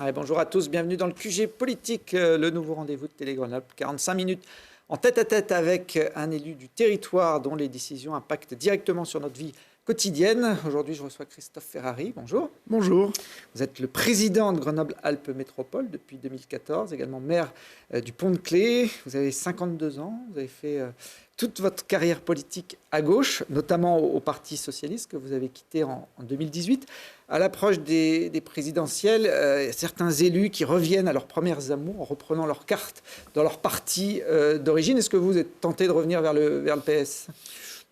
Allez, bonjour à tous, bienvenue dans le QG Politique, le nouveau rendez-vous de Télé Grenoble. 45 minutes en tête-à-tête avec un élu du territoire dont les décisions impactent directement sur notre vie quotidienne. Aujourd'hui, je reçois Christophe Ferrari. Bonjour. Bonjour. Vous êtes le président de Grenoble-Alpes Métropole depuis 2014, également maire du Pont-de-Clé. Vous avez 52 ans, vous avez fait toute votre carrière politique à gauche, notamment au Parti socialiste que vous avez quitté en 2018. À l'approche des présidentielles, certains élus qui reviennent à leurs premières amours en reprenant leurs cartes dans leur parti d'origine. Est-ce que vous êtes tenté de revenir vers le PS ?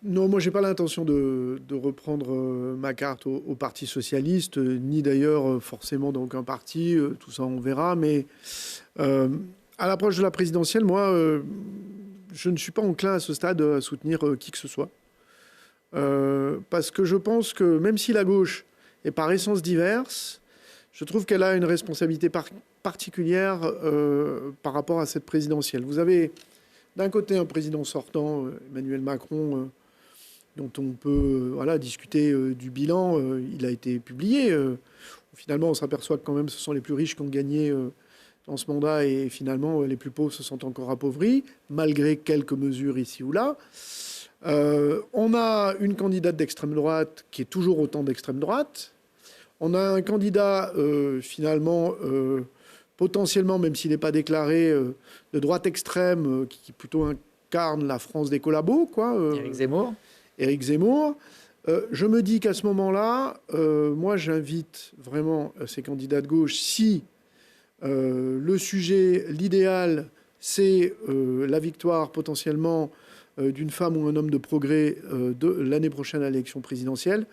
Non, moi, je n'ai pas l'intention de reprendre ma carte au Parti socialiste, ni d'ailleurs forcément dans aucun parti. Tout ça, on verra. Mais à l'approche de la présidentielle, moi, je ne suis pas enclin à ce stade à soutenir qui que ce soit. Parce que je pense que même si la gauche est par essence diverse, je trouve qu'elle a une responsabilité particulière par rapport à cette présidentielle. Vous avez d'un côté un président sortant, Emmanuel Macron, dont on peut discuter du bilan. Il a été publié. Finalement, on s'aperçoit que quand même ce sont les plus riches qui ont gagné dans ce mandat et finalement les plus pauvres se sont encore appauvris, malgré quelques mesures ici ou là. On a une candidate d'extrême droite qui est toujours autant d'extrême droite. On a un candidat finalement potentiellement, même s'il n'est pas déclaré, de droite extrême, qui plutôt incarne la France des collabos, quoi. Éric Zemmour. Je me dis qu'à ce moment-là, moi j'invite vraiment ces candidats de gauche, si le sujet, l'idéal, c'est la victoire potentiellement d'une femme ou un homme de progrès de l'année prochaine à l'élection présidentielle,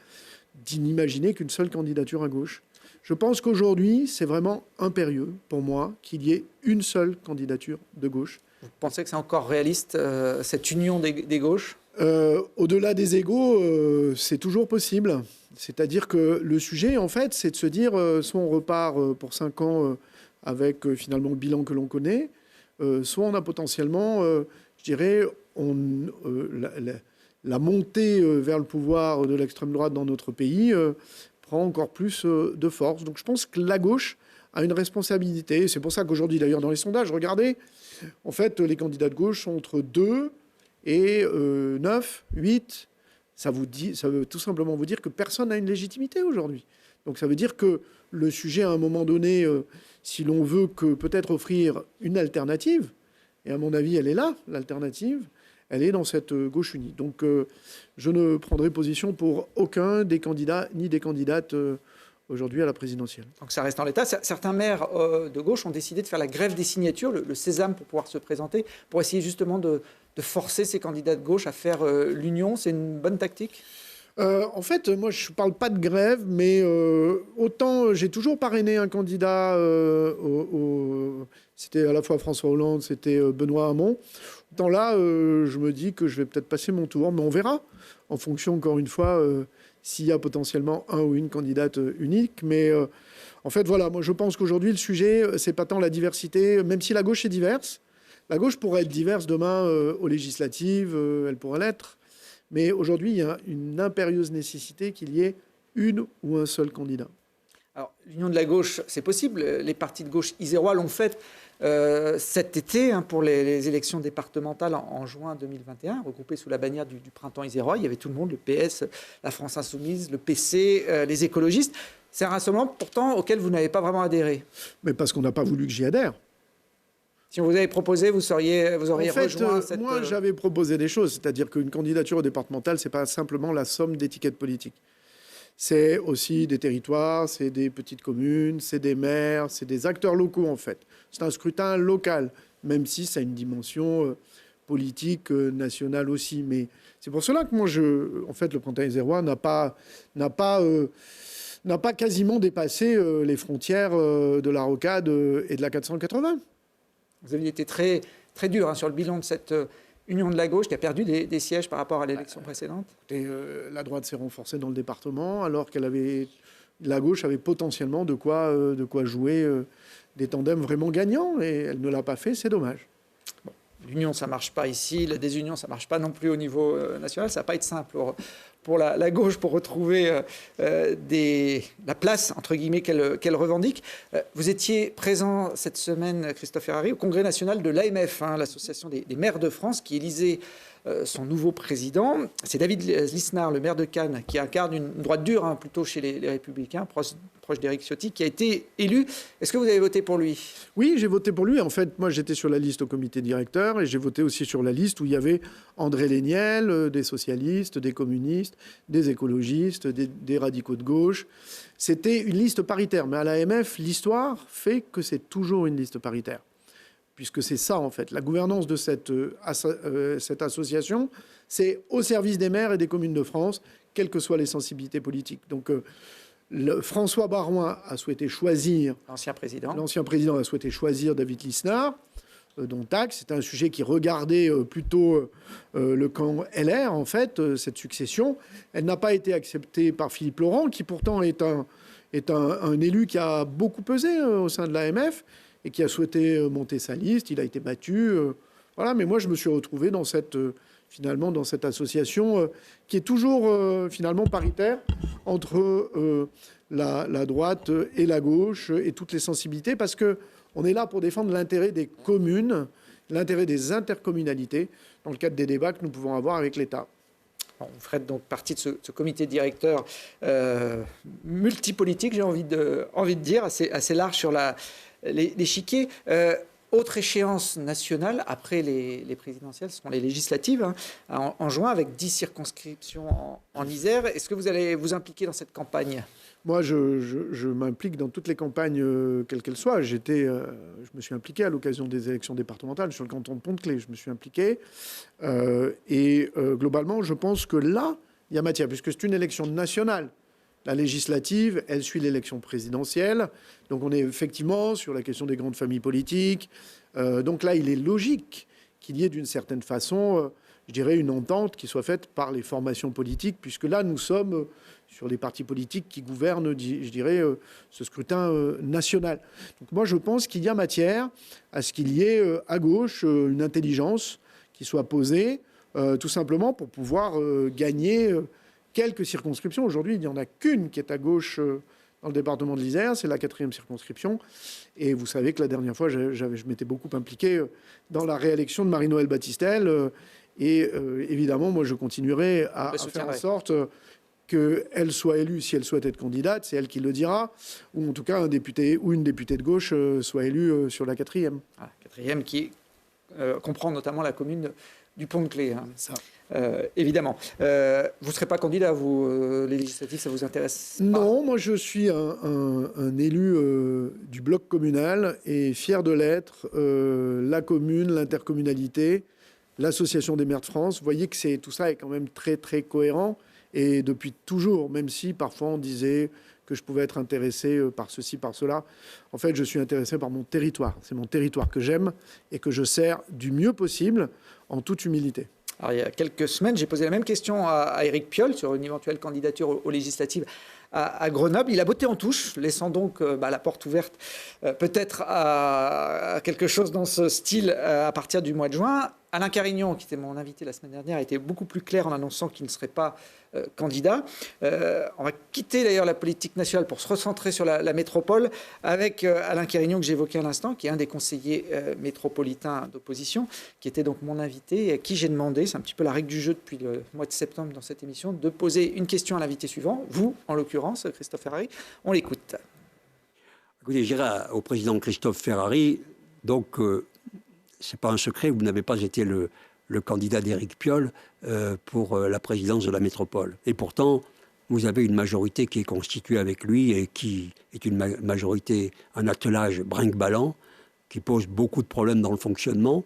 d'imaginer qu'une seule candidature à gauche. Je pense qu'aujourd'hui, c'est vraiment impérieux pour moi qu'il y ait une seule candidature de gauche. Vous pensez que c'est encore réaliste, cette union des gauches ? Au-delà des égos, c'est toujours possible. C'est-à-dire que le sujet, en fait, c'est de se dire, soit on repart pour 5 ans avec finalement le bilan que l'on connaît, soit on a potentiellement, je dirais, la montée vers le pouvoir de l'extrême droite dans notre pays prend encore plus de force. Donc je pense que la gauche a une responsabilité. C'est pour ça qu'aujourd'hui, d'ailleurs, dans les sondages, regardez, en fait, les candidats de gauche sont entre 2 et 9, 8. Ça veut tout simplement vous dire que personne n'a une légitimité aujourd'hui. Donc ça veut dire que le sujet, à un moment donné, si l'on veut que peut-être offrir une alternative, et à mon avis, elle est là, l'alternative, elle est dans cette gauche unie. Donc je ne prendrai position pour aucun des candidats ni des candidates aujourd'hui à la présidentielle. Donc ça reste en l'état. Certains maires de gauche ont décidé de faire la grève des signatures, le sésame pour pouvoir se présenter, pour essayer justement de forcer ces candidats de gauche à faire l'union. C'est une bonne tactique ? En fait, moi, je ne parle pas de grève, mais autant j'ai toujours parrainé un candidat, c'était à la fois François Hollande, c'était Benoît Hamon. Autant là, je me dis que je vais peut-être passer mon tour, mais on verra, en fonction, encore une fois, s'il y a potentiellement un ou une candidate unique. Mais en fait, voilà, moi, je pense qu'aujourd'hui, le sujet, c'est pas tant la diversité, même si la gauche est diverse. La gauche pourrait être diverse demain aux législatives, elle pourrait l'être. Mais aujourd'hui, il y a une impérieuse nécessité qu'il y ait une ou un seul candidat. Alors, l'union de la gauche, c'est possible. Les partis de gauche isérois l'ont fait cet été pour les élections départementales en juin 2021, regroupées sous la bannière du printemps isérois. Il y avait tout le monde, le PS, la France Insoumise, le PC, les écologistes. C'est un rassemblement, pourtant, auquel vous n'avez pas vraiment adhéré. Mais parce qu'on n'a pas voulu que j'y adhère. Si on vous avait proposé, vous auriez rejoint cette... Moi, j'avais proposé des choses. C'est-à-dire qu'une candidature départementale, ce n'est pas simplement la somme d'étiquettes politiques. C'est aussi des territoires, c'est des petites communes, c'est des maires, c'est des acteurs locaux, en fait. C'est un scrutin local, même si ça a une dimension politique nationale aussi. Mais c'est pour cela que moi, en fait, le printemps isérois n'a pas quasiment dépassé les frontières de la Rocade et de la 480. Vous aviez été très, très dur sur le bilan de cette union de la gauche qui a perdu des sièges par rapport à l'élection précédente. Et la droite s'est renforcée dans le département alors la gauche avait potentiellement de quoi jouer des tandems vraiment gagnants et elle ne l'a pas fait, c'est dommage. Bon. l'union, ça ne marche pas ici, la désunion, ça ne marche pas non plus au niveau national. Ça ne va pas être simple pour la gauche pour retrouver la place, entre guillemets, qu'elle revendique. Vous étiez présent cette semaine, Christophe Ferrari, au Congrès national de l'AMF, l'association des maires de France, qui élisait son nouveau président. C'est David Lisnard, le maire de Cannes, qui incarne une droite dure, plutôt chez les Républicains, proche d'Éric Ciotti, qui a été élu. Est-ce que vous avez voté pour lui ? Oui, j'ai voté pour lui. En fait, moi, j'étais sur la liste au comité directeur et j'ai voté aussi sur la liste où il y avait André Léniel, des socialistes, des communistes, des écologistes, des radicaux de gauche. C'était une liste paritaire. Mais à l'AMF, l'histoire fait que c'est toujours une liste paritaire. Puisque c'est ça, en fait. La gouvernance de cette association, c'est au service des maires et des communes de France, quelles que soient les sensibilités politiques. Donc, François Baroin a souhaité choisir... L'ancien président a souhaité choisir David Lisnard, dont acte. C'était un sujet qui regardait plutôt le camp LR, en fait, cette succession. Elle n'a pas été acceptée par Philippe Laurent, qui pourtant est un élu qui a beaucoup pesé au sein de l'AMF, et qui a souhaité monter sa liste. Il a été battu. Voilà. Mais moi, je me suis retrouvé dans cette association qui est toujours finalement paritaire entre la droite et la gauche et toutes les sensibilités, parce qu'on est là pour défendre l'intérêt des communes, l'intérêt des intercommunalités, dans le cadre des débats que nous pouvons avoir avec l'État. Vous ferez donc partie de ce comité directeur multipolitique, j'ai envie de dire, assez large sur l'échiquier. Autre échéance nationale, après les présidentielles, ce seront les législatives, en juin, avec 10 circonscriptions en Isère. Est-ce que vous allez vous impliquer dans cette campagne ? Moi, je m'implique dans toutes les campagnes, quelles qu'elles soient. Je me suis impliqué à l'occasion des élections départementales sur le canton de Pont-de-Claix. Je me suis impliqué. Globalement, je pense que là, il y a matière, puisque c'est une élection nationale. La législative, elle suit l'élection présidentielle. Donc on est effectivement sur la question des grandes familles politiques. Donc là, il est logique qu'il y ait d'une certaine façon, je dirais, une entente qui soit faite par les formations politiques, puisque là, nous sommes sur les partis politiques qui gouvernent, je dirais, ce scrutin national. Donc moi, je pense qu'il y a matière à ce qu'il y ait à gauche une intelligence qui soit posée, tout simplement pour pouvoir gagner quelques circonscriptions. Aujourd'hui, il n'y en a qu'une qui est à gauche dans le département de l'Isère, c'est la 4e circonscription. Et vous savez que la dernière fois, je m'étais beaucoup impliqué dans la réélection de Marie-Noëlle Battistel. Évidemment, moi, je continuerai à faire en sorte qu'elle soit élue, si elle souhaite être candidate, c'est elle qui le dira, ou en tout cas un député ou une députée de gauche soit élue sur la 4e. Ah, 4e qui comprend notamment la commune du Pont-de-Claix. Ça. Évidemment. Vous ne serez pas candidat, vous, les législatives, ça vous intéresse pas ? Non, moi je suis un élu du bloc communal et fier de l'être. La commune, l'intercommunalité, l'association des maires de France. Vous voyez que tout ça est quand même très très cohérent. Et depuis toujours, même si parfois on disait que je pouvais être intéressé par ceci, par cela. En fait, je suis intéressé par mon territoire. C'est mon territoire que j'aime et que je sers du mieux possible, en toute humilité. Alors, il y a quelques semaines, j'ai posé la même question à Éric Piolle sur une éventuelle candidature aux législatives à Grenoble. Il a botté en touche, laissant donc la porte ouverte peut-être à quelque chose dans ce style à partir du mois de juin. Alain Carignon, qui était mon invité la semaine dernière, a été beaucoup plus clair en annonçant qu'il ne serait pas candidat. On va quitter d'ailleurs la politique nationale pour se recentrer sur la métropole avec Alain Carignon, que j'évoquais à l'instant, qui est un des conseillers métropolitains d'opposition, qui était donc mon invité et à qui j'ai demandé, c'est un petit peu la règle du jeu depuis le mois de septembre dans cette émission, de poser une question à l'invité suivant, vous en l'occurrence, Christophe Ferrari. On l'écoute. Écoutez, je dirais au président Christophe Ferrari, donc c'est pas un secret, vous n'avez pas été le candidat d'Éric Piolle pour la présidence de la métropole. Et pourtant, vous avez une majorité qui est constituée avec lui et qui est une majorité, un attelage brinque-ballant, qui pose beaucoup de problèmes dans le fonctionnement.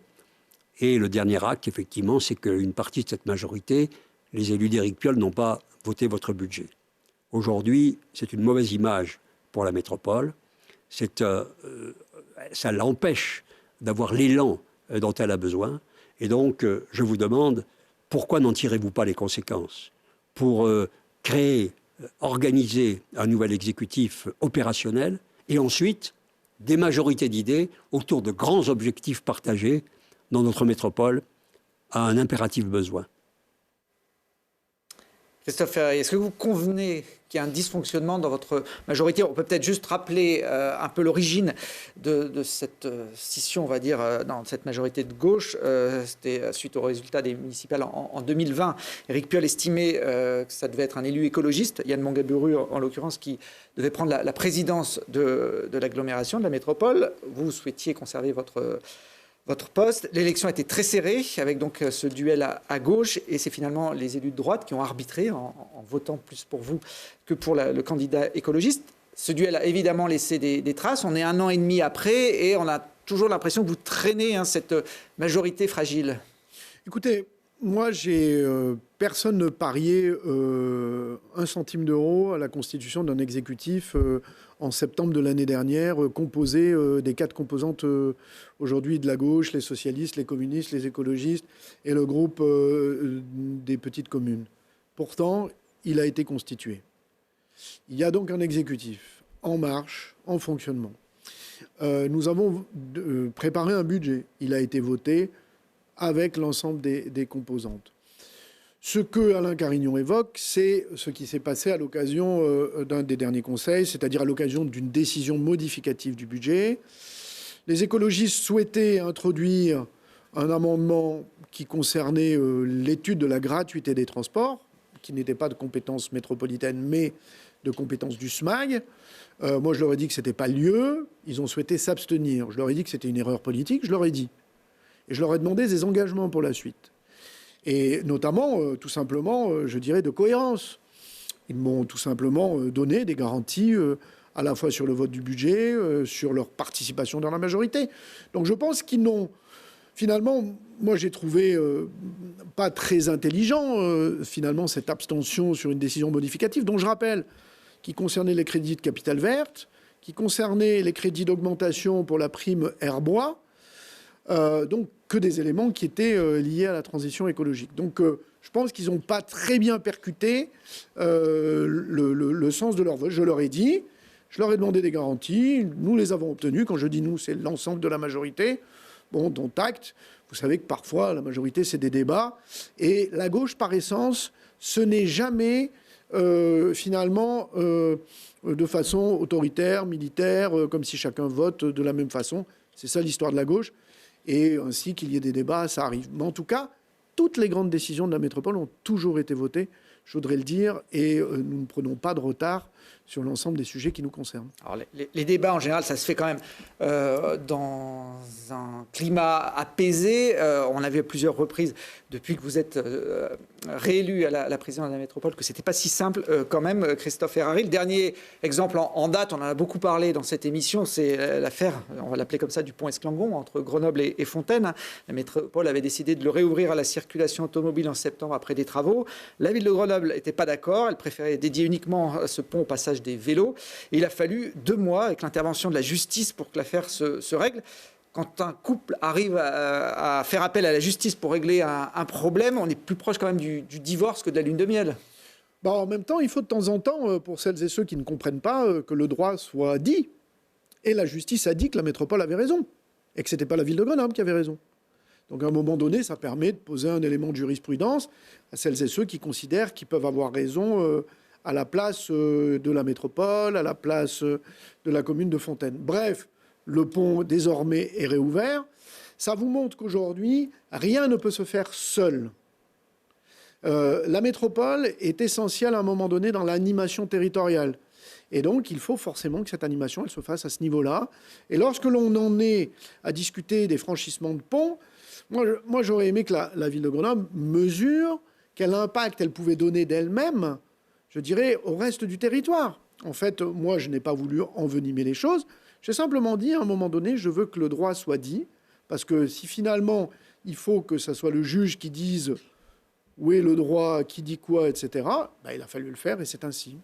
Et le dernier acte, effectivement, c'est qu'une partie de cette majorité, les élus d'Éric Piolle, n'ont pas voté votre budget. Aujourd'hui, c'est une mauvaise image pour la métropole. Ça l'empêche d'avoir l'élan dont elle a besoin. Et donc, je vous demande, pourquoi n'en tirez-vous pas les conséquences pour créer, organiser un nouvel exécutif opérationnel et ensuite des majorités d'idées autour de grands objectifs partagés dont notre métropole a un impératif besoin. Christophe Ferrari, est-ce que vous convenez qu'il y a un dysfonctionnement dans votre majorité? On peut peut-être juste rappeler un peu l'origine de cette scission, on va dire, dans cette majorité de gauche. C'était suite aux résultats des municipales en 2020. Éric Piolle estimait que ça devait être un élu écologiste, Yann Mongaburu en l'occurrence, qui devait prendre la présidence de l'agglomération, de la métropole. Vous souhaitiez conserver votre poste. L'élection a été très serrée, avec donc ce duel à gauche, et c'est finalement les élus de droite qui ont arbitré en votant plus pour vous que pour le candidat écologiste. Ce duel a évidemment laissé des traces. On est 1 an et demi après, et on a toujours l'impression que vous traînez cette majorité fragile. Écoutez, moi, personne ne pariait 1 centime d'euro à la constitution d'un exécutif en septembre de l'année dernière, composé des 4 composantes aujourd'hui de la gauche, les socialistes, les communistes, les écologistes et le groupe des petites communes. Pourtant, il a été constitué. Il y a donc un exécutif en marche, en fonctionnement. Nous avons préparé un budget. Il a été voté avec l'ensemble des composantes. Ce que Alain Carignon évoque, c'est ce qui s'est passé à l'occasion d'un des derniers conseils, c'est-à-dire à l'occasion d'une décision modificative du budget. Les écologistes souhaitaient introduire un amendement qui concernait l'étude de la gratuité des transports, qui n'était pas de compétence métropolitaine, mais de compétence du SMAG. Moi, je leur ai dit que ce n'était pas lieu. Ils ont souhaité s'abstenir. Je leur ai dit que c'était une erreur politique. Je leur ai dit. Et je leur ai demandé des engagements pour la suite. Et notamment, tout simplement, je dirais, de cohérence. Ils m'ont tout simplement donné des garanties à la fois sur le vote du budget, sur leur participation dans la majorité. Donc je pense qu'ils n'ont... Finalement, moi j'ai trouvé pas très intelligent, finalement, cette abstention sur une décision modificative, dont je rappelle, qui concernait les crédits de capital verte, qui concernait les crédits d'augmentation pour la prime Airbois, donc que des éléments qui étaient liés à la transition écologique. Donc je pense qu'ils n'ont pas très bien percuté le sens de leur vote. Je leur ai dit, je leur ai demandé des garanties, nous les avons obtenues. Quand je dis nous, c'est l'ensemble de la majorité. Bon, dont acte. Vous savez que parfois, la majorité, c'est des débats. Et la gauche, par essence, ce n'est jamais, finalement, de façon autoritaire, militaire, comme si chacun vote de la même façon. C'est ça l'histoire de la gauche. Et ainsi qu'il y ait des débats, ça arrive. Mais en tout cas, toutes les grandes décisions de la métropole ont toujours été votées, je voudrais le dire, et nous ne prenons pas de retard sur l'ensemble des sujets qui nous concernent. Alors, les débats, en général, ça se fait quand même dans un climat apaisé. On a vu à plusieurs reprises, depuis que vous êtes réélu à la présidence de la métropole, que ce n'était pas si simple quand même, Christophe Ferrari. Le dernier exemple en date, on en a beaucoup parlé dans cette émission, c'est l'affaire, on va l'appeler comme ça, du pont Esclangon, entre Grenoble et Fontaine. La métropole avait décidé de le réouvrir à la circulation automobile en septembre après des travaux. La ville de Grenoble n'était pas d'accord, elle préférait dédier uniquement ce pont au passage des vélos. Et il a fallu 2 mois avec l'intervention de la justice pour que l'affaire se règle. Quand un couple arrive à faire appel à la justice pour régler un problème, on est plus proche quand même du divorce que de la lune de miel. Bon, en même temps, il faut de temps en temps, pour celles et ceux qui ne comprennent pas, que le droit soit dit. Et la justice a dit que la métropole avait raison, et que ce n'était pas la ville de Grenoble qui avait raison. Donc à un moment donné, ça permet de poser un élément de jurisprudence à celles et ceux qui considèrent qu'ils peuvent avoir raison à la place de la métropole, à la place de la commune de Fontaine. Bref, le pont désormais est réouvert. Ça vous montre qu'aujourd'hui, rien ne peut se faire seul. La métropole est essentielle à un moment donné dans l'animation territoriale. Et donc, il faut forcément que cette animation elle se fasse à ce niveau-là. Et lorsque l'on en est à discuter des franchissements de ponts, moi j'aurais aimé que la ville de Grenoble mesure quel impact elle pouvait donner d'elle-même, je dirais, au reste du territoire. En fait, moi, je n'ai pas voulu envenimer les choses. J'ai simplement dit, à un moment donné, je veux que le droit soit dit. Parce que si finalement, il faut que ce soit le juge qui dise où est le droit, qui dit quoi, etc., ben, il a fallu le faire et c'est ainsi.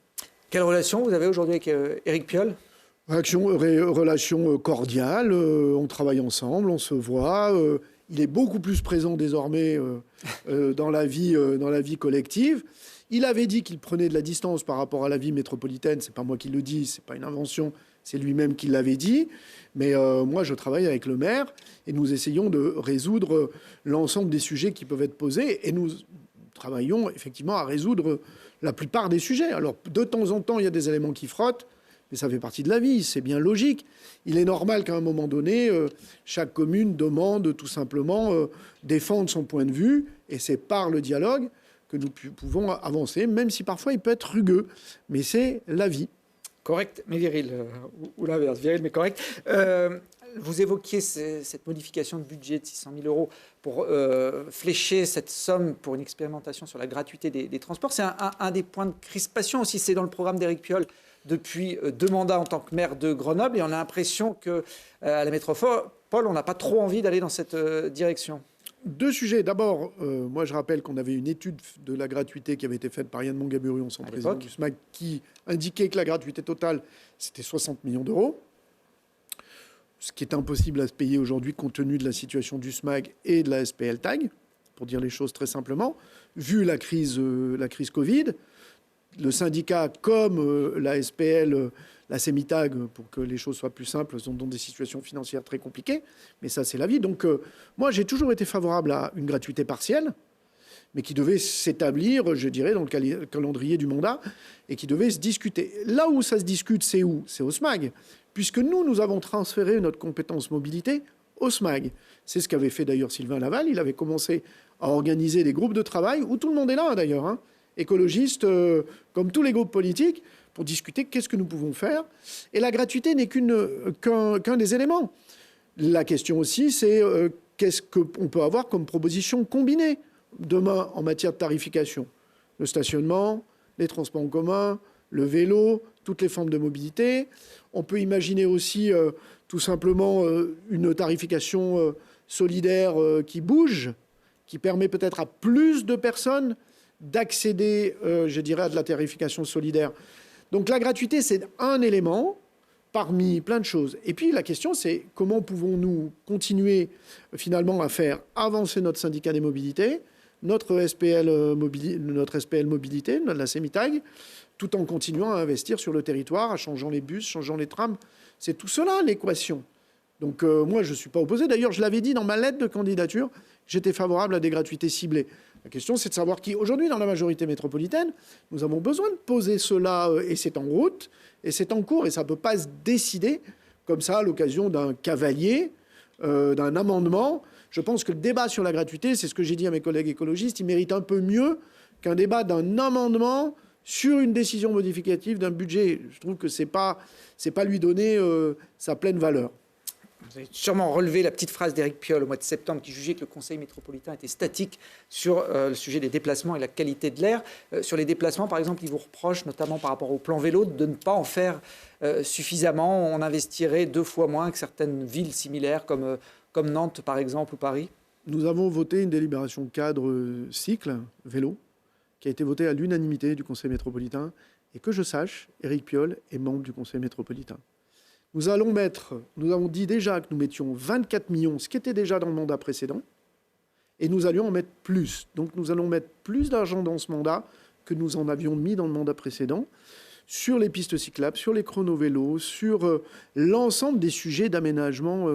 Quelle relation vous avez aujourd'hui avec Éric Piolle ? Relation cordiale, on travaille ensemble, on se voit. Il est beaucoup plus présent désormais dans la vie collective. Il avait dit qu'il prenait de la distance par rapport à la vie métropolitaine. C'est pas moi qui le dis, c'est pas une invention, C'est lui-même qui l'avait dit. Mais moi, je travaille avec le maire et nous essayons de résoudre l'ensemble des sujets qui peuvent être posés. Et nous travaillons effectivement à résoudre la plupart des sujets. Alors, de temps en temps, il y a des éléments qui frottent, mais ça fait partie de la vie, c'est bien logique. Il est normal qu'à un moment donné, chaque commune demande tout simplement défendre son point de vue, et c'est par le dialogue que nous pouvons avancer, même si parfois il peut être rugueux, mais c'est la vie. Correct, mais viril, ou l'inverse, viril mais correct. Vous évoquiez cette modification de budget de 600 000 euros pour flécher cette somme pour une expérimentation sur la gratuité des transports. C'est un des points de crispation aussi, c'est dans le programme d'Éric Piolle depuis 2 mandats en tant que maire de Grenoble, et on a l'impression qu'à la métropole, on n'a pas trop envie d'aller dans cette direction. 2 sujets. D'abord, moi je rappelle qu'on avait une étude de la gratuité qui avait été faite par Yann Mongaburion, son président du SMAC, qui indiquait que la gratuité totale, c'était 60 millions d'euros. Ce qui est impossible à se payer aujourd'hui compte tenu de la situation du SMAG et de la SPL TAG, pour dire les choses très simplement. Vu la crise Covid, le syndicat comme la SPL, la CEMITAG, pour que les choses soient plus simples, sont dans des situations financières très compliquées. Mais ça, c'est la vie. Donc moi, j'ai toujours été favorable à une gratuité partielle, mais qui devait s'établir, je dirais, dans le calendrier du mandat, et qui devait se discuter. Là où ça se discute, c'est où? C'est au SMAG. Puisque nous avons transféré notre compétence mobilité au SMAG. C'est ce qu'avait fait d'ailleurs Sylvain Laval. Il avait commencé à organiser des groupes de travail, où tout le monde est là d'ailleurs, écologistes, comme tous les groupes politiques, pour discuter qu'est-ce que nous pouvons faire. Et la gratuité n'est qu'un des éléments. La question aussi, c'est qu'est-ce qu'on peut avoir comme proposition combinée demain en matière de tarification? Le stationnement, les transports en commun, le vélo, toutes les formes de mobilité. On peut imaginer aussi tout simplement une tarification solidaire qui bouge, qui permet peut-être à plus de personnes d'accéder, je dirais, à de la tarification solidaire. Donc la gratuité, c'est un élément parmi plein de choses. Et puis la question, c'est comment pouvons-nous continuer finalement à faire avancer notre syndicat des mobilités, notre SPL Mobilité, la CEMITAG, tout en continuant à investir sur le territoire, à changeant les bus, changeant les trams. C'est tout cela l'équation. Donc moi, je ne suis pas opposé. D'ailleurs, je l'avais dit dans ma lettre de candidature, j'étais favorable à des gratuités ciblées. La question, c'est de savoir qui, aujourd'hui, dans la majorité métropolitaine, nous avons besoin de poser cela, et c'est en route, et c'est en cours, et ça ne peut pas se décider comme ça à l'occasion d'un cavalier, d'un amendement. Je pense que le débat sur la gratuité, c'est ce que j'ai dit à mes collègues écologistes, il mérite un peu mieux qu'un débat d'un amendement sur une décision modificative d'un budget. Je trouve que c'est pas lui donner sa pleine valeur. Vous avez sûrement relevé la petite phrase d'Éric Piolle au mois de septembre qui jugeait que le Conseil métropolitain était statique sur le sujet des déplacements et la qualité de l'air. Sur les déplacements, par exemple, il vous reproche, notamment par rapport au plan vélo, de ne pas en faire suffisamment. On investirait 2 fois moins que certaines villes similaires comme Nantes, par exemple, ou Paris. Nous avons voté une délibération cadre cycle vélo qui a été votée à l'unanimité du Conseil métropolitain. Et que je sache, Éric Piolle est membre du Conseil métropolitain. Nous avons dit déjà que nous mettions 24 millions, ce qui était déjà dans le mandat précédent, et nous allions en mettre plus. Donc nous allons mettre plus d'argent dans ce mandat que nous en avions mis dans le mandat précédent, sur les pistes cyclables, sur les chrono-vélos, sur l'ensemble des sujets d'aménagement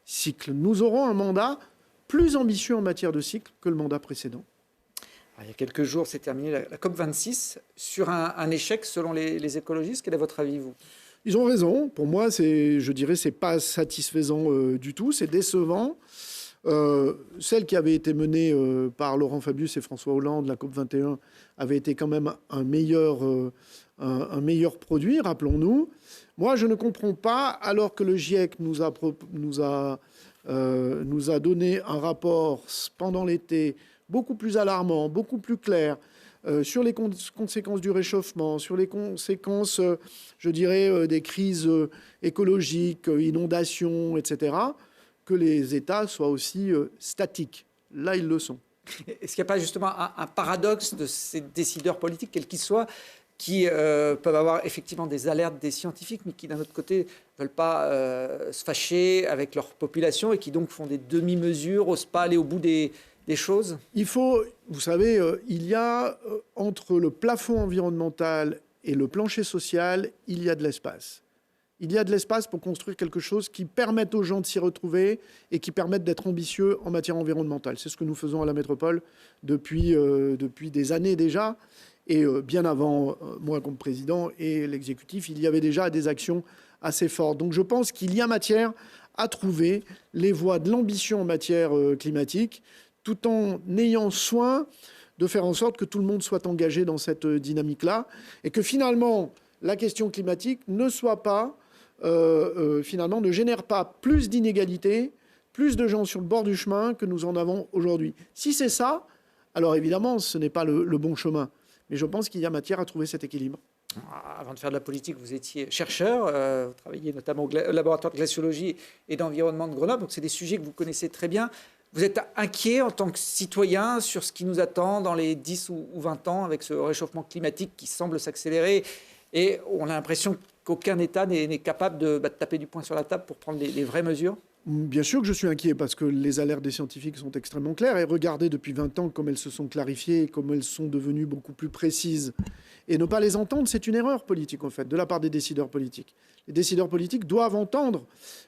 cycle. Nous aurons un mandat plus ambitieux en matière de cycle que le mandat précédent. Alors, il y a quelques jours, s'est terminée la COP26 sur un échec selon les écologistes. Quel est votre avis, vous ? Ils ont raison. Pour moi, je dirais, c'est pas satisfaisant du tout. C'est décevant. Celle qui avait été menée par Laurent Fabius et François Hollande, la COP21, avait été quand même un meilleur produit, rappelons-nous. Moi, je ne comprends pas, alors que le GIEC nous a donné un rapport pendant l'été beaucoup plus alarmant, beaucoup plus clair, sur les conséquences du réchauffement, sur les conséquences, je dirais, des crises écologiques, inondations, etc., que les États soient aussi statiques. Là, ils le sont. Est-ce qu'il n'y a pas justement un paradoxe de ces décideurs politiques, quels qu'ils soient, qui peuvent avoir effectivement des alertes des scientifiques, mais qui, d'un autre côté, ne veulent pas se fâcher avec leur population et qui donc font des demi-mesures, n'osent pas aller au bout des choses? Il faut, vous savez, il y a entre le plafond environnemental et le plancher social, il y a de l'espace. il y a de l'espace pour construire quelque chose qui permette aux gens de s'y retrouver et qui permette d'être ambitieux en matière environnementale. C'est ce que nous faisons à la métropole depuis des années déjà. Et bien avant moi comme président et l'exécutif, il y avait déjà des actions assez fortes. Donc je pense qu'il y a matière à trouver les voies de l'ambition en matière climatique, tout en ayant soin de faire en sorte que tout le monde soit engagé dans cette dynamique-là et que finalement la question climatique ne soit pas finalement ne génère pas plus d'inégalités, plus de gens sur le bord du chemin que nous en avons aujourd'hui. Si c'est ça, alors évidemment, ce n'est pas le bon chemin. Mais je pense qu'il y a matière à trouver cet équilibre. Avant de faire de la politique, vous étiez chercheur, vous travailliez notamment au laboratoire de glaciologie et d'environnement de Grenoble, donc c'est des sujets que vous connaissez très bien. Vous êtes inquiet en tant que citoyen sur ce qui nous attend dans les 10 ou 20 ans avec ce réchauffement climatique qui semble s'accélérer et on a l'impression qu'aucun État n'est capable de taper du poing sur la table pour prendre les vraies mesures? Bien sûr que je suis inquiet parce que les alertes des scientifiques sont extrêmement claires. Et regardez depuis 20 ans comme elles se sont clarifiées, comme elles sont devenues beaucoup plus précises. Et ne pas les entendre, c'est une erreur politique, en fait, de la part des décideurs politiques. Les décideurs politiques doivent entendre,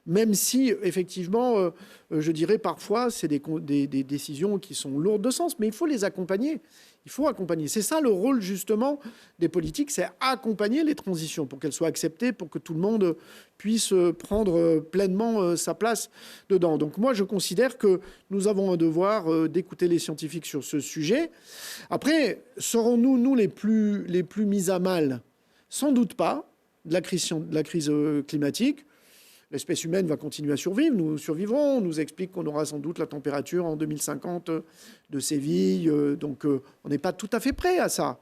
même si, effectivement, je dirais parfois, c'est des décisions qui sont lourdes de sens, mais il faut les accompagner. Il faut accompagner. C'est ça le rôle, justement, des politiques, c'est accompagner les transitions pour qu'elles soient acceptées, pour que tout le monde puisse prendre pleinement sa place dedans. Donc moi, je considère que nous avons un devoir d'écouter les scientifiques sur ce sujet. Après, serons-nous, nous, les plus mis à mal? Sans doute pas, de la crise climatique. L'espèce humaine va continuer à survivre, nous survivrons. On nous explique qu'on aura sans doute la température en 2050 de Séville. Donc on n'est pas tout à fait prêt à ça.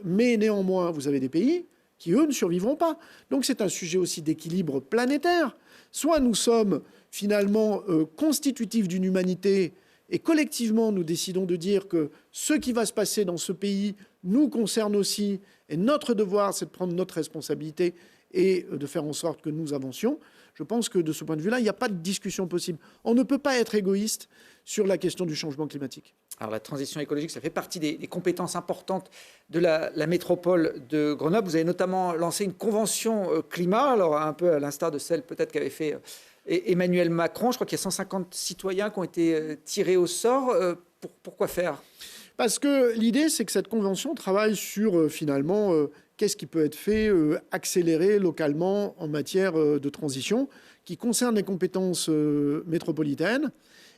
Mais néanmoins, vous avez des pays qui, eux, ne survivront pas. Donc c'est un sujet aussi d'équilibre planétaire. Soit nous sommes finalement constitutifs d'une humanité et collectivement nous décidons de dire que ce qui va se passer dans ce pays nous concerne aussi et notre devoir, c'est de prendre notre responsabilité et de faire en sorte que nous avancions. Je pense que de ce point de vue-là, il n'y a pas de discussion possible. On ne peut pas être égoïste sur la question du changement climatique. Alors la transition écologique, ça fait partie des compétences importantes de la métropole de Grenoble. Vous avez notamment lancé une convention climat, alors un peu à l'instar de celle peut-être qu'avait fait Emmanuel Macron. Je crois qu'il y a 150 citoyens qui ont été tirés au sort. Pourquoi faire ? Parce que l'idée, c'est que cette convention travaille sur finalement qu'est-ce qui peut être fait, accéléré localement en matière de transition, qui concerne les compétences métropolitaines.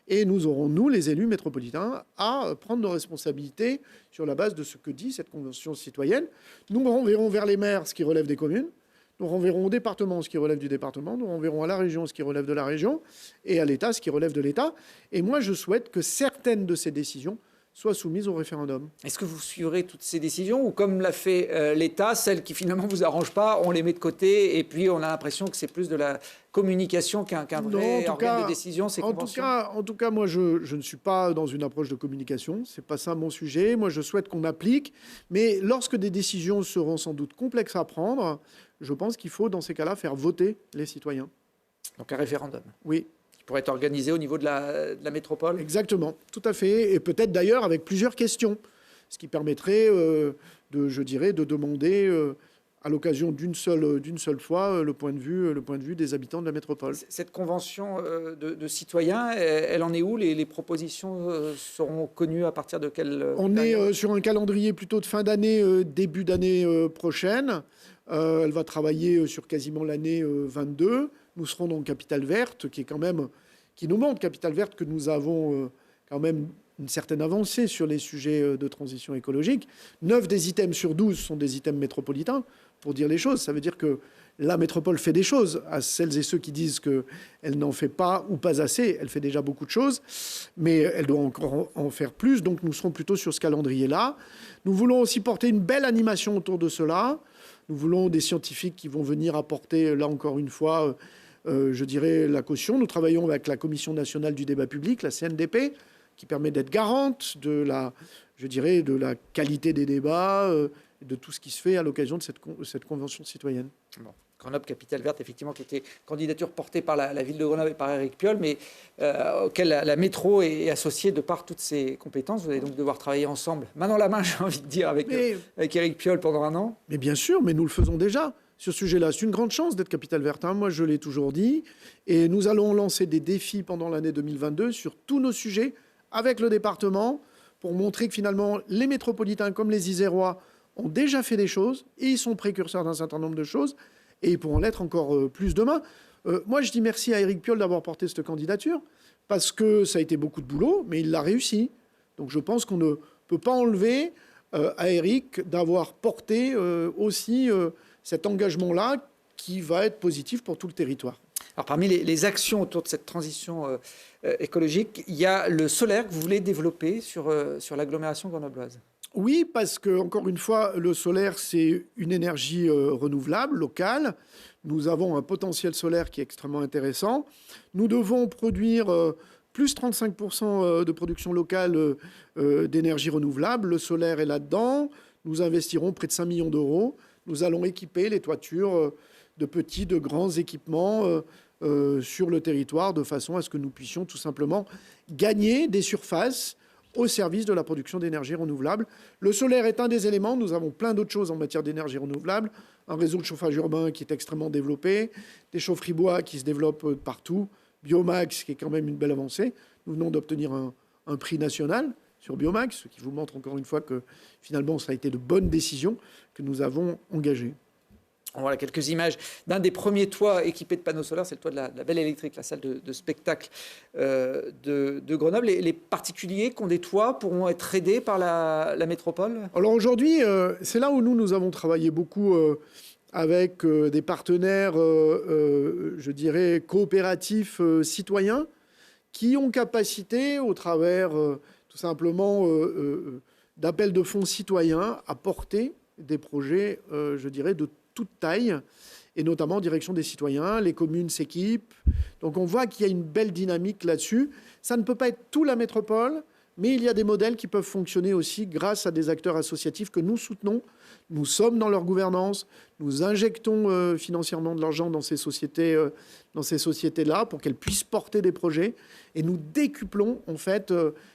Et nous aurons, nous, les élus métropolitains, à prendre nos responsabilités sur la base de ce que dit cette convention citoyenne. Nous renverrons vers les maires ce qui relève des communes, nous renverrons au département ce qui relève du département, nous renverrons à la région ce qui relève de la région, et à l'État ce qui relève de l'État. Et moi, je souhaite que certaines de ces décisions soient soumises au référendum. Est-ce que vous suivrez toutes ces décisions ou comme l'a fait l'État, celles qui finalement ne vous arrangent pas, on les met de côté et puis on a l'impression que c'est plus de la communication qu'un vrai organe de décision, ces conventions? En tout cas, moi, je ne suis pas dans une approche de communication. Ce n'est pas ça mon sujet. Moi, je souhaite qu'on applique. Mais lorsque des décisions seront sans doute complexes à prendre, je pense qu'il faut, dans ces cas-là, faire voter les citoyens. Donc un référendum? Oui. Pourrait être organisé au niveau de la métropole? Exactement, tout à fait. Et peut-être d'ailleurs avec plusieurs questions, ce qui permettrait, je dirais, de demander à l'occasion d'une seule fois le point de vue des habitants de la métropole. Cette convention de citoyens, elle en est où? Les propositions seront connues à partir de quelle On est sur un calendrier plutôt de fin d'année, début d'année prochaine. Elle va travailler sur quasiment l'année 22. Nous serons dans Capitale Verte, qui nous montre, Capitale Verte, que nous avons quand même une certaine avancée sur les sujets de transition écologique. 9 des items sur 12 sont des items métropolitains, pour dire les choses. Ça veut dire que la métropole fait des choses. À celles et ceux qui disent qu'elle n'en fait pas ou pas assez, elle fait déjà beaucoup de choses, mais elle doit encore en faire plus. Donc nous serons plutôt sur ce calendrier-là. Nous voulons aussi porter une belle animation autour de cela. Nous voulons des scientifiques qui vont venir apporter, là encore une fois, je dirais, la caution. Nous travaillons avec la Commission nationale du débat public, la CNDP, qui permet d'être garante de la qualité des débats, de tout ce qui se fait à l'occasion de cette convention citoyenne. Bon. Grenoble, Capitale Verte, effectivement, qui était candidature portée par la ville de Grenoble et par Éric Piolle, mais auquel la métro est associée de par toutes ses compétences. Vous allez donc devoir travailler ensemble, main dans la main, j'ai envie de dire, avec Éric Piolle pendant un an. Mais bien sûr, mais nous le faisons déjà. sur ce sujet-là. C'est une grande chance d'être capitale verte, hein. Moi, je l'ai toujours dit. Et nous allons lancer des défis pendant l'année 2022 sur tous nos sujets avec le département pour montrer que finalement, les métropolitains comme les Isérois ont déjà fait des choses et ils sont précurseurs d'un certain nombre de choses et ils pourront l'être encore plus demain. Moi, je dis merci à Éric Piolle d'avoir porté cette candidature parce que ça a été beaucoup de boulot, mais il l'a réussi. Donc je pense qu'on ne peut pas enlever à Éric d'avoir porté aussi cet engagement-là qui va être positif pour tout le territoire. Alors, parmi les actions autour de cette transition écologique, il y a le solaire que vous voulez développer sur l'agglomération grenobloise. Oui, parce que, encore une fois, le solaire, c'est une énergie renouvelable, locale. Nous avons un potentiel solaire qui est extrêmement intéressant. Nous devons produire plus 35% de production locale d'énergie renouvelable. Le solaire est là-dedans. Nous investirons près de 5 millions d'euros. Nous allons équiper les toitures de petits, de grands équipements sur le territoire de façon à ce que nous puissions tout simplement gagner des surfaces au service de la production d'énergie renouvelable. Le solaire est un des éléments. Nous avons plein d'autres choses en matière d'énergie renouvelable. Un réseau de chauffage urbain qui est extrêmement développé, des chaufferies bois qui se développent partout, Biomax qui est quand même une belle avancée. Nous venons d'obtenir un prix national sur Biomax, ce qui vous montre encore une fois que finalement ça a été de bonnes décisions que nous avons engagées. Voilà quelques images d'un des premiers toits équipés de panneaux solaires, c'est le toit de la Belle Électrique, la salle de spectacle de Grenoble. Les particuliers qui ont des toits pourront être aidés par la métropole? Alors aujourd'hui, c'est là où nous avons travaillé beaucoup avec des partenaires, je dirais, coopératifs citoyens qui ont capacité, au travers tout simplement d'appels de fonds citoyens, à porter des projets, je dirais, de toute taille, et notamment en direction des citoyens. Les communes s'équipent. Donc on voit qu'il y a une belle dynamique là-dessus. Ça ne peut pas être tout la métropole, mais il y a des modèles qui peuvent fonctionner aussi grâce à des acteurs associatifs que nous soutenons. Nous sommes dans leur gouvernance. Nous injectons financièrement de l'argent dans ces sociétés-là pour qu'elles puissent porter des projets. Et nous décuplons en fait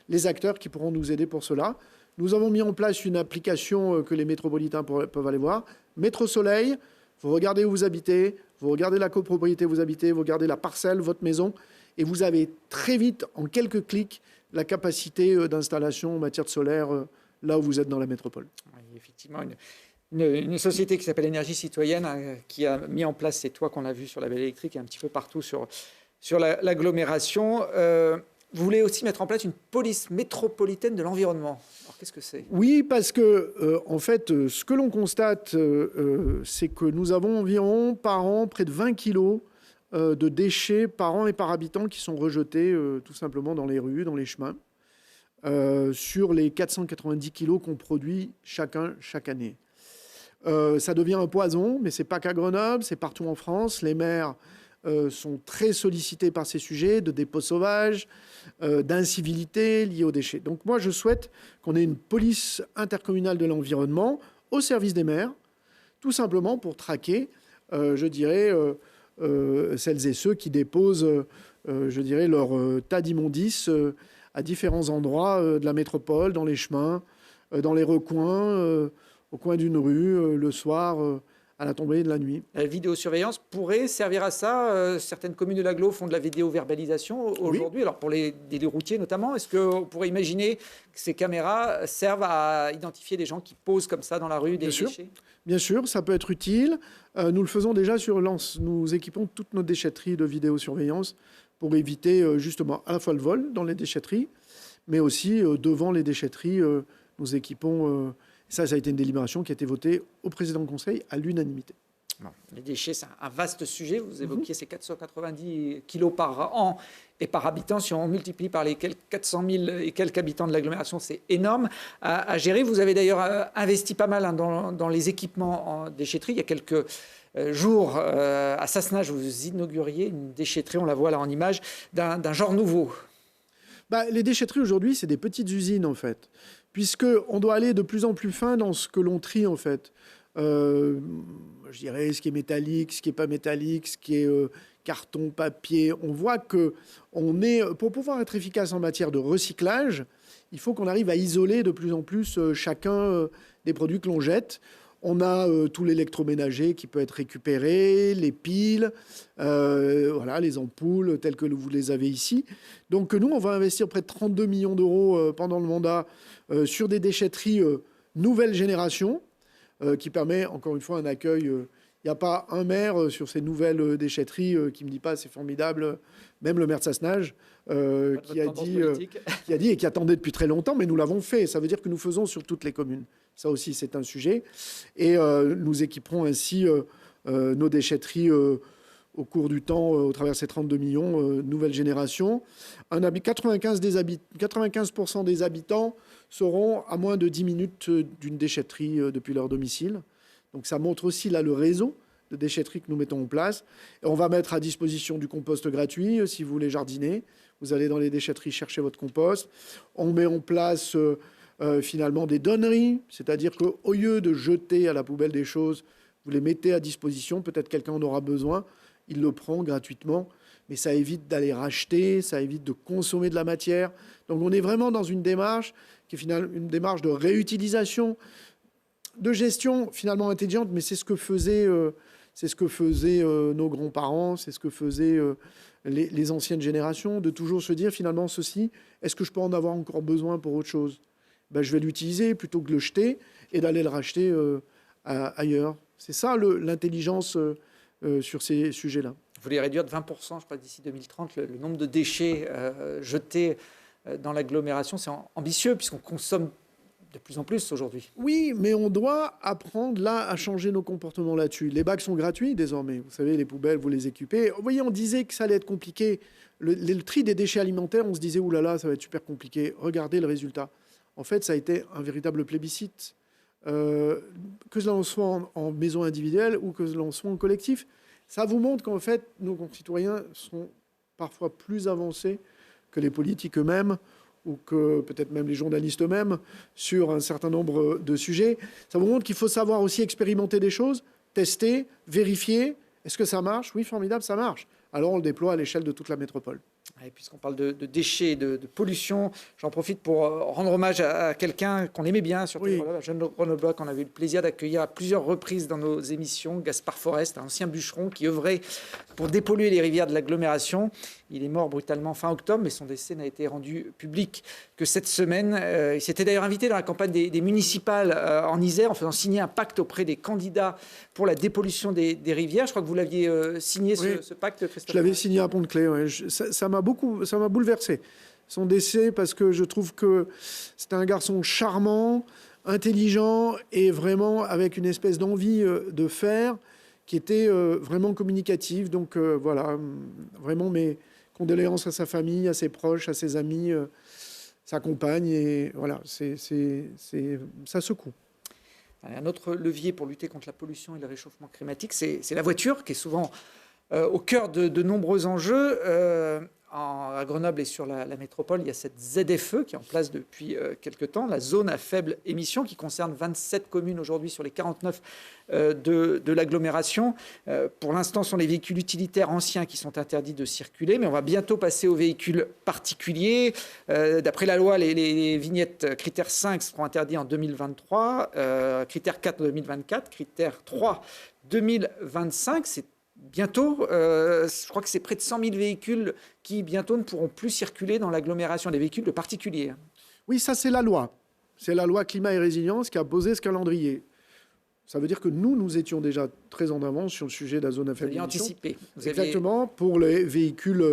les acteurs qui pourront nous aider pour cela. Nous avons mis en place une application que les métropolitains peuvent aller voir. Métro Soleil, vous regardez où vous habitez, vous regardez la copropriété où vous habitez, vous regardez la parcelle, votre maison, et vous avez très vite, en quelques clics, la capacité d'installation en matière de solaire là où vous êtes dans la métropole. Oui, effectivement, une société qui s'appelle Énergie Citoyenne qui a mis en place ces toits qu'on a vus sur la Belle Électrique et un petit peu partout sur l'agglomération. Vous voulez aussi mettre en place une police métropolitaine de l'environnement. Alors, qu'est-ce que c'est? Oui, parce que, en fait, ce que l'on constate, c'est que nous avons environ, par an, près de 20 kilos de déchets par an et par habitant qui sont rejetés tout simplement dans les rues, dans les chemins, sur les 490 kilos qu'on produit chaque année. Ça devient un poison, mais ce n'est pas qu'à Grenoble, c'est partout en France. Les maires sont très sollicités par ces sujets de dépôts sauvages, d'incivilité liées aux déchets. Donc moi, je souhaite qu'on ait une police intercommunale de l'environnement au service des maires, tout simplement pour traquer, je dirais, celles et ceux qui déposent, je dirais, leur tas d'immondices à différents endroits de la métropole, dans les chemins, dans les recoins, au coin d'une rue, le soir, à la tombée de la nuit. La vidéosurveillance pourrait servir à ça. Certaines communes de l'agglo font de la vidéo-verbalisation aujourd'hui, oui. Alors pour les délits routiers notamment. Est-ce qu'on pourrait imaginer que ces caméras servent à identifier des gens qui posent comme ça dans la rue des déchets? Bien sûr, ça peut être utile. Nous le faisons déjà sur Lens. Nous équipons toutes nos déchetteries de vidéosurveillance pour éviter justement à la fois le vol dans les déchetteries, mais aussi devant les déchetteries, nous équipons... Ça a été une délibération qui a été votée au président du Conseil à l'unanimité. Bon, les déchets, c'est un vaste sujet. Vous évoquiez ces 490 kilos par an et par habitant. Si on multiplie par les 400 000 et quelques habitants de l'agglomération, c'est énorme à gérer. Vous avez d'ailleurs investi pas mal dans les équipements en déchetterie. Il y a quelques jours, à Sassenage, vous inauguriez une déchetterie, on la voit là en image, d'un genre nouveau. Les déchetteries aujourd'hui, c'est des petites usines en fait, puisqu'on doit aller de plus en plus fin dans ce que l'on trie en fait. Je dirais ce qui est métallique, ce qui n'est pas métallique, ce qui est carton, papier. On voit que pour pouvoir être efficace en matière de recyclage, il faut qu'on arrive à isoler de plus en plus chacun des produits que l'on jette. On a tout l'électroménager qui peut être récupéré, les piles, voilà, les ampoules telles que vous les avez ici. Donc nous, on va investir près de 32 millions d'euros pendant le mandat sur des déchetteries nouvelle génération qui permet, encore une fois, un accueil. Il n'y a pas un maire sur ces nouvelles déchetteries qui ne me dit pas c'est formidable. Même le maire de Sassenage qui a dit et qui attendait depuis très longtemps, mais nous l'avons fait. Ça veut dire que nous faisons sur toutes les communes. Ça aussi, c'est un sujet. Et nous équiperons ainsi nos déchetteries au cours du temps, au travers de ces 32 millions, nouvelle génération. 95% des habitants seront à moins de 10 minutes d'une déchetterie depuis leur domicile. Donc ça montre aussi là le réseau de déchetterie que nous mettons en place. Et on va mettre à disposition du compost gratuit si vous voulez jardiner. Vous allez dans les déchetteries chercher votre compost. On met en place finalement des donneries, c'est-à-dire qu'au lieu de jeter à la poubelle des choses, vous les mettez à disposition. Peut-être quelqu'un en aura besoin. Il le prend gratuitement. Mais ça évite d'aller racheter, ça évite de consommer de la matière. Donc on est vraiment dans une démarche qui est finalement une démarche de réutilisation, de gestion finalement intelligente, mais c'est ce que faisaient nos grands-parents, c'est ce que faisaient les anciennes générations, de toujours se dire finalement ceci, est-ce que je peux en avoir encore besoin pour autre chose ? Je vais l'utiliser plutôt que de le jeter et d'aller le racheter ailleurs. C'est ça l'intelligence sur ces sujets-là. Vous voulez réduire de 20%, je crois, d'ici 2030, le nombre de déchets jetés dans l'agglomération. C'est ambitieux puisqu'on consomme de plus en plus aujourd'hui. Oui, mais on doit apprendre là à changer nos comportements là-dessus. Les bacs sont gratuits désormais. Vous savez, les poubelles, vous les équipez. Vous voyez, on disait que ça allait être compliqué. Le tri des déchets alimentaires, on se disait, oulala, ça va être super compliqué. Regardez le résultat. En fait, ça a été un véritable plébiscite. Que l'on soit en maison individuelle ou que l'on soit en collectif. Ça vous montre qu'en fait, nos concitoyens sont parfois plus avancés que les politiques eux-mêmes ou que peut-être même les journalistes eux-mêmes sur un certain nombre de sujets. Ça vous montre qu'il faut savoir aussi expérimenter des choses, tester, vérifier. Est-ce que ça marche ? Oui, formidable, ça marche. Alors on le déploie à l'échelle de toute la métropole. Et puisqu'on parle de déchets, de pollution, j'en profite pour rendre hommage à quelqu'un qu'on aimait bien, surtout un jeune grenoblois qu'on avait eu le plaisir d'accueillir à plusieurs reprises dans nos émissions, Gaspard Forest, un ancien bûcheron qui œuvrait pour dépolluer les rivières de l'agglomération. Il est mort brutalement fin octobre, mais son décès n'a été rendu public que cette semaine. Il s'était d'ailleurs invité dans la campagne des municipales en Isère en faisant signer un pacte auprès des candidats pour la dépollution des rivières. Je crois que vous l'aviez signé, ce pacte, Christophe. Je l'avais signé à Pont-de-Claix. Ouais. Ça m'a bouleversé, son décès, parce que je trouve que c'était un garçon charmant, intelligent et vraiment avec une espèce d'envie de faire qui était vraiment communicative. Donc voilà, vraiment mes condoléances à sa famille, à ses proches, à ses amis, sa compagne. Et voilà, ça secoue. Un autre levier pour lutter contre la pollution et le réchauffement climatique, c'est la voiture, qui est souvent au cœur de nombreux enjeux. À Grenoble et sur la métropole, il y a cette ZFE qui est en place depuis quelques temps, la zone à faible émission, qui concerne 27 communes aujourd'hui sur les 49 de l'agglomération. Pour l'instant, ce sont les véhicules utilitaires anciens qui sont interdits de circuler, mais on va bientôt passer aux véhicules particuliers. D'après la loi, les vignettes critère 5 seront interdits en 2023, critère 4 en 2024, critère 3 2025. C'est bientôt, je crois que c'est près de 100 000 véhicules qui bientôt ne pourront plus circuler dans l'agglomération, des véhicules de particuliers. Oui, ça c'est la loi. C'est la loi climat et résilience qui a posé ce calendrier. Ça veut dire que nous étions déjà très en avance sur le sujet de la zone à faible émission. Anticipé. Exactement, pour les véhicules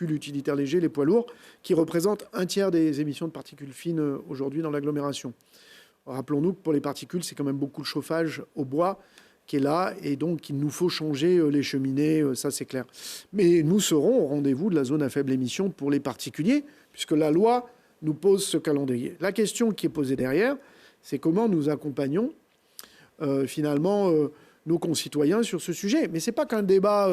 utilitaires légers, les poids lourds, qui représentent un tiers des émissions de particules fines aujourd'hui dans l'agglomération. Rappelons-nous que pour les particules, c'est quand même beaucoup de chauffage au bois qui est là, et donc il nous faut changer les cheminées, ça c'est clair. Mais nous serons au rendez-vous de la zone à faible émission pour les particuliers, puisque la loi nous pose ce calendrier. La question qui est posée derrière, c'est comment nous accompagnons finalement nos concitoyens sur ce sujet. Mais ce n'est pas qu'un débat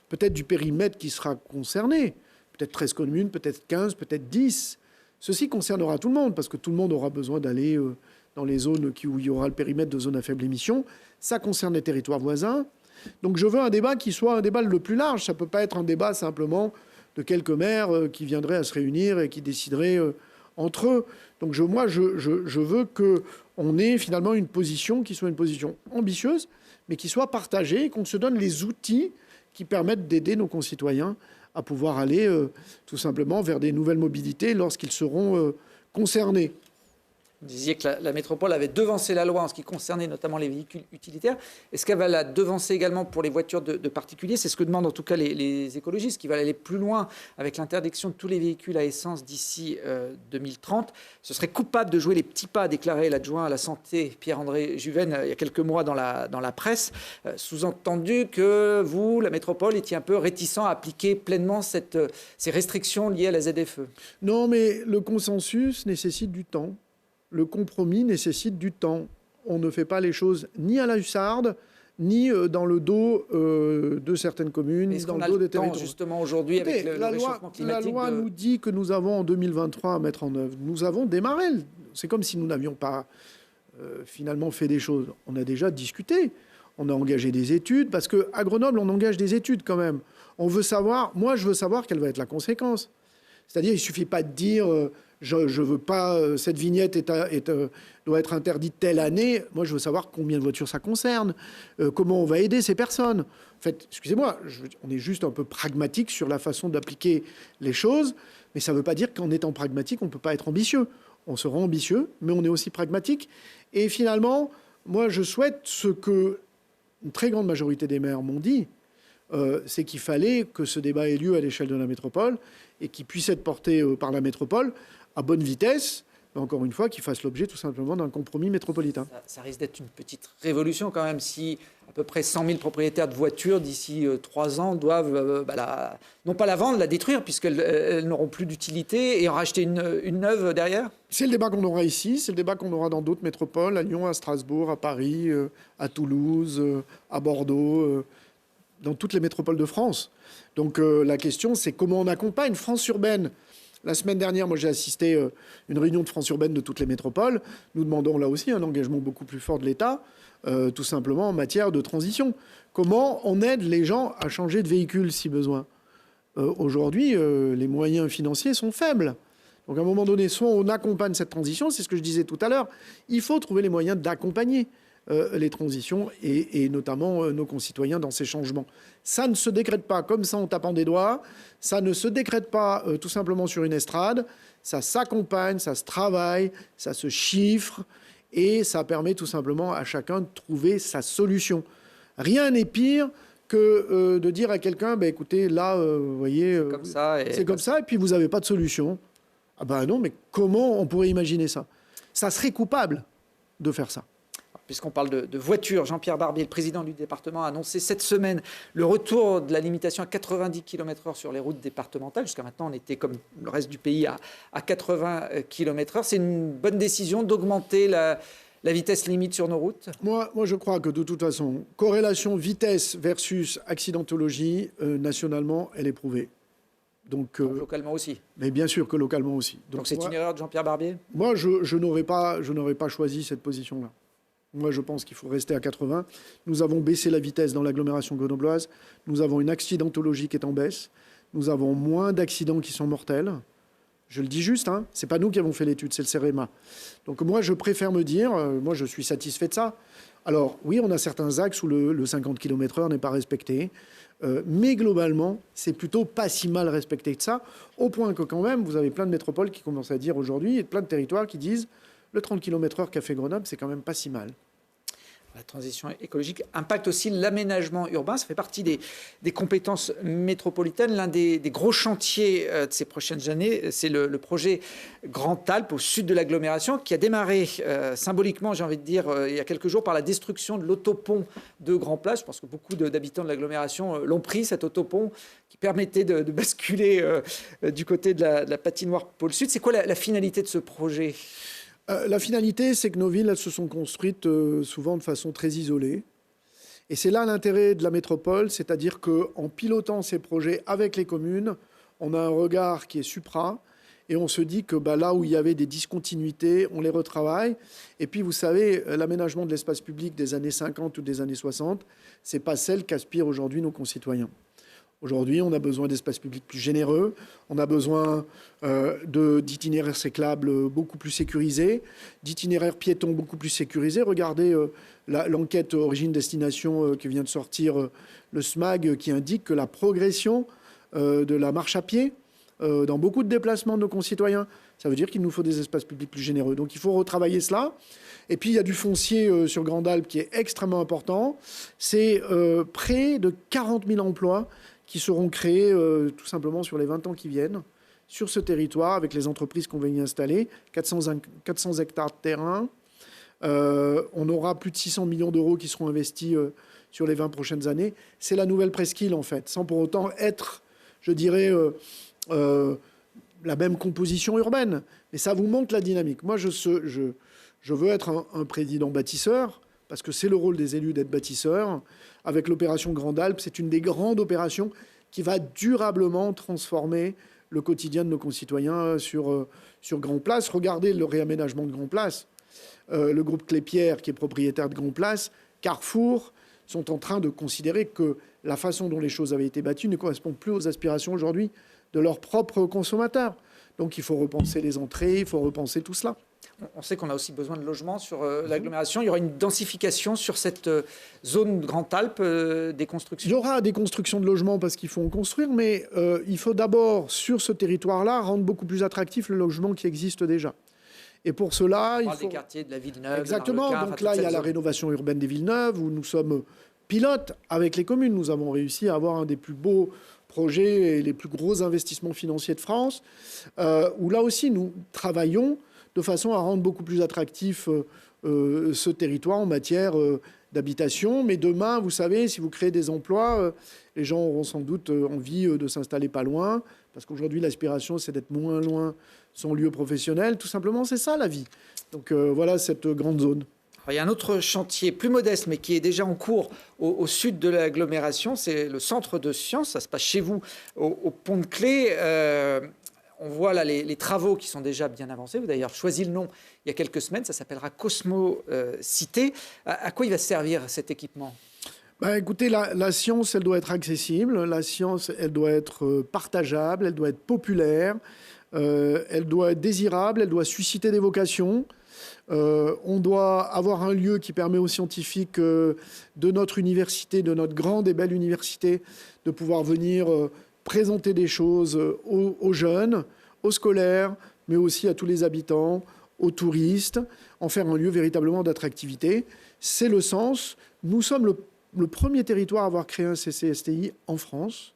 peut-être du périmètre qui sera concerné, peut-être 13 communes, peut-être 15, peut-être 10. Ceci concernera tout le monde, parce que tout le monde aura besoin d'aller dans les zones où il y aura le périmètre de zone à faible émission. Ça concerne les territoires voisins. Donc je veux un débat qui soit un débat le plus large. Ça ne peut pas être un débat simplement de quelques maires qui viendraient à se réunir et qui décideraient entre eux. Donc moi, je veux qu'on ait finalement une position qui soit une position ambitieuse, mais qui soit partagée, et qu'on se donne les outils qui permettent d'aider nos concitoyens à pouvoir aller tout simplement vers des nouvelles mobilités lorsqu'ils seront concernés. Vous disiez que la métropole avait devancé la loi en ce qui concernait notamment les véhicules utilitaires. Est-ce qu'elle va la devancer également pour les voitures de particuliers? C'est ce que demandent en tout cas les écologistes, qui veulent aller plus loin avec l'interdiction de tous les véhicules à essence d'ici 2030. Ce serait coupable de jouer les petits pas, a déclaré l'adjoint à la santé Pierre-André Juven il y a quelques mois dans la presse. Sous-entendu que vous, la métropole, étiez un peu réticent à appliquer pleinement ces restrictions liées à la ZFE. Non, mais le consensus nécessite du temps. Le compromis nécessite du temps. On ne fait pas les choses ni à la hussarde, ni dans le dos de certaines communes, ni dans le dos des territoires. Justement aujourd'hui, avec le réchauffement climatique. La loi nous dit que nous avons en 2023 à mettre en œuvre. Nous avons démarré. C'est comme si nous n'avions pas finalement fait des choses. On a déjà discuté. On a engagé des études, parce qu'à Grenoble, on engage des études quand même. On veut savoir, moi je veux savoir quelle va être la conséquence. C'est-à-dire, il ne suffit pas de dire... je veux pas, cette vignette doit être interdite telle année. Moi, je veux savoir combien de voitures ça concerne, comment on va aider ces personnes. En fait, excusez-moi, on est juste un peu pragmatique sur la façon d'appliquer les choses, mais ça ne veut pas dire qu'en étant pragmatique, on ne peut pas être ambitieux. On sera ambitieux, mais on est aussi pragmatique. Et finalement, moi, je souhaite ce que une très grande majorité des maires m'ont dit, c'est qu'il fallait que ce débat ait lieu à l'échelle de la métropole et qu'il puisse être porté par la métropole à bonne vitesse, mais encore une fois, qu'il fasse l'objet tout simplement d'un compromis métropolitain. Ça risque d'être une petite révolution quand même si à peu près 100 000 propriétaires de voitures d'ici 3 ans doivent, non pas la vendre, la détruire, puisqu'elles n'auront plus d'utilité, et en racheter une neuve derrière. C'est le débat qu'on aura ici, c'est le débat qu'on aura dans d'autres métropoles, à Lyon, à Strasbourg, à Paris, à Toulouse, à Bordeaux, dans toutes les métropoles de France. Donc la question, c'est comment on accompagne France urbaine. La semaine dernière, moi, j'ai assisté à une réunion de France urbaine de toutes les métropoles. Nous demandons là aussi un engagement beaucoup plus fort de l'État, tout simplement en matière de transition. Comment on aide les gens à changer de véhicule si besoin? Aujourd'hui, les moyens financiers sont faibles. Donc à un moment donné, soit on accompagne cette transition, c'est ce que je disais tout à l'heure, il faut trouver les moyens d'accompagner les transitions et notamment nos concitoyens dans ces changements. Ça ne se décrète pas comme ça en tapant des doigts, ça ne se décrète pas tout simplement sur une estrade, ça s'accompagne, ça se travaille, ça se chiffre et ça permet tout simplement à chacun de trouver sa solution. Rien n'est pire que de dire à quelqu'un, bah, écoutez, là, vous voyez, c'est comme ça et puis vous n'avez pas de solution. Ah ben non, mais comment on pourrait imaginer ça? Ça serait coupable de faire ça. Puisqu'on parle de voitures, Jean-Pierre Barbier, le président du département, a annoncé cette semaine le retour de la limitation à 90 km/h sur les routes départementales. Jusqu'à maintenant, on était, comme le reste du pays, à 80 km/h. C'est une bonne décision d'augmenter la vitesse limite sur nos routes? Moi, je crois que de toute façon, corrélation vitesse versus accidentologie, nationalement, elle est prouvée. Donc localement aussi. Mais bien sûr que localement aussi. Donc c'est une erreur de Jean-Pierre Barbier? Moi, je n'aurais pas choisi cette position-là. Moi, je pense qu'il faut rester à 80. Nous avons baissé la vitesse dans l'agglomération grenobloise. Nous avons une accidentologie qui est en baisse. Nous avons moins d'accidents qui sont mortels. Je le dis juste, hein. C'est pas nous qui avons fait l'étude, c'est le CEREMA. Donc moi, je préfère me dire, moi, je suis satisfait de ça. Alors, oui, on a certains axes où le 50 km/h n'est pas respecté. Mais globalement, c'est plutôt pas si mal respecté que ça, au point que quand même, vous avez plein de métropoles qui commencent à dire aujourd'hui, et plein de territoires qui disent le 30 km/h qu'a fait Grenoble, c'est quand même pas si mal. La transition écologique impacte aussi l'aménagement urbain. Ça fait partie des compétences métropolitaines. L'un des gros chantiers de ces prochaines années, c'est le projet Grand Alpes, au sud de l'agglomération, qui a démarré symboliquement, j'ai envie de dire, il y a quelques jours, par la destruction de l'autopont de Grand Place. Je pense que beaucoup d'habitants de l'agglomération l'ont pris, cet autopont, qui permettait de basculer du côté de la patinoire pôle sud. C'est quoi la finalité de ce projet ? La finalité, c'est que nos villes, elles se sont construites souvent de façon très isolée. Et c'est là l'intérêt de la métropole, c'est-à-dire qu'en pilotant ces projets avec les communes, on a un regard qui est supra, et on se dit que là où il y avait des discontinuités, on les retravaille. Et puis, vous savez, l'aménagement de l'espace public des années 50 ou des années 60, c'est pas celle qu'aspirent aujourd'hui nos concitoyens. Aujourd'hui, on a besoin d'espaces publics plus généreux, on a besoin d'itinéraires cyclables beaucoup plus sécurisés, d'itinéraires piétons beaucoup plus sécurisés. Regardez l'enquête origine-destination qui vient de sortir, le SMAG, qui indique que la progression de la marche à pied dans beaucoup de déplacements de nos concitoyens, ça veut dire qu'il nous faut des espaces publics plus généreux. Donc il faut retravailler cela. Et puis il y a du foncier sur Grande-Alpe qui est extrêmement important. C'est près de 40 000 emplois qui seront créés tout simplement sur les 20 ans qui viennent, sur ce territoire, avec les entreprises qu'on va y installer, 400 hectares de terrain. On aura plus de 600 millions d'euros qui seront investis sur les 20 prochaines années. C'est la nouvelle presqu'île, en fait, sans pour autant être, je dirais, la même composition urbaine. Mais ça vous montre la dynamique. Moi, je veux être un président bâtisseur, parce que c'est le rôle des élus d'être bâtisseurs. Avec l'opération Grande-Alpe, c'est une des grandes opérations qui va durablement transformer le quotidien de nos concitoyens sur Grand Place. Regardez le réaménagement de Grand Place. Le groupe Clépierre, qui est propriétaire de Grand Place, Carrefour, sont en train de considérer que la façon dont les choses avaient été bâties ne correspond plus aux aspirations aujourd'hui de leurs propres consommateurs. Donc il faut repenser les entrées, il faut repenser tout cela. On sait qu'on a aussi besoin de logements sur l'agglomération. Il y aura une densification sur cette zone Grand-Alpes des constructions. Il y aura des constructions de logements parce qu'il faut en construire, mais il faut d'abord, sur ce territoire-là, rendre beaucoup plus attractif le logement qui existe déjà. Et pour cela, il faut... des quartiers de la Villeneuve. Exactement. Donc là, il y a la rénovation urbaine des Villeneuve, où nous sommes pilotes avec les communes. Nous avons réussi à avoir un des plus beaux projets et les plus gros investissements financiers de France, où là aussi, nous travaillons de façon à rendre beaucoup plus attractif ce territoire en matière d'habitation. Mais demain, vous savez, si vous créez des emplois, les gens auront sans doute envie de s'installer pas loin, parce qu'aujourd'hui, l'aspiration, c'est d'être moins loin de son lieu professionnel. Tout simplement, c'est ça, la vie. Donc voilà cette grande zone. Alors, il y a un autre chantier plus modeste, mais qui est déjà en cours au sud de l'agglomération, c'est le centre de sciences. Ça se passe chez vous, au Pont-de-Clé. On voit là les travaux qui sont déjà bien avancés. Vous avez d'ailleurs choisi le nom il y a quelques semaines. Ça s'appellera Cosmo Cité. À quoi il va servir cet équipement ? Écoutez, la science, elle doit être accessible. La science, elle doit être partageable. Elle doit être populaire. Elle doit être désirable. Elle doit susciter des vocations. On doit avoir un lieu qui permet aux scientifiques de notre université, de notre grande et belle université, de pouvoir venir présenter des choses aux jeunes, aux scolaires, mais aussi à tous les habitants, aux touristes, en faire un lieu véritablement d'attractivité. C'est le sens. Nous sommes le premier territoire à avoir créé un CCSTI en France.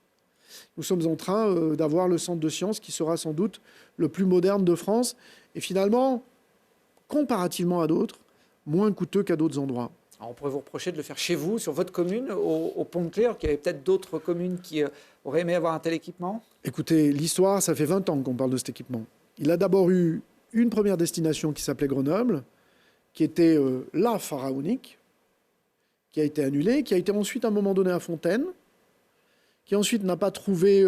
Nous sommes en train d'avoir le centre de sciences qui sera sans doute le plus moderne de France et finalement, comparativement à d'autres, moins coûteux qu'à d'autres endroits. Alors on pourrait vous reprocher de le faire chez vous, sur votre commune, au Pont-de-Clé, qu'il y avait peut-être d'autres communes qui auraient aimé avoir un tel équipement ? Écoutez, l'histoire, ça fait 20 ans qu'on parle de cet équipement. Il a d'abord eu une première destination qui s'appelait Grenoble, qui était la pharaonique, qui a été annulée, qui a été ensuite à un moment donné à Fontaine, qui ensuite n'a pas trouvé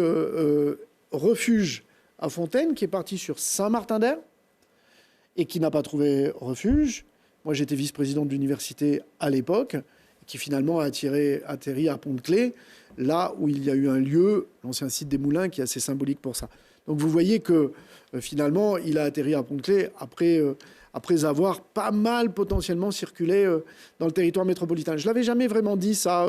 refuge à Fontaine, qui est parti sur Saint-Martin-d'Hères, et qui n'a pas trouvé refuge. Moi, j'étais vice-président de l'université à l'époque, qui finalement a atterri à Pont-de-Clé, là où il y a eu un lieu, l'ancien site des Moulins, qui est assez symbolique pour ça. Donc vous voyez que finalement, il a atterri à Pont-de-Clé après avoir pas mal potentiellement circulé dans le territoire métropolitain. Je ne l'avais jamais vraiment dit ça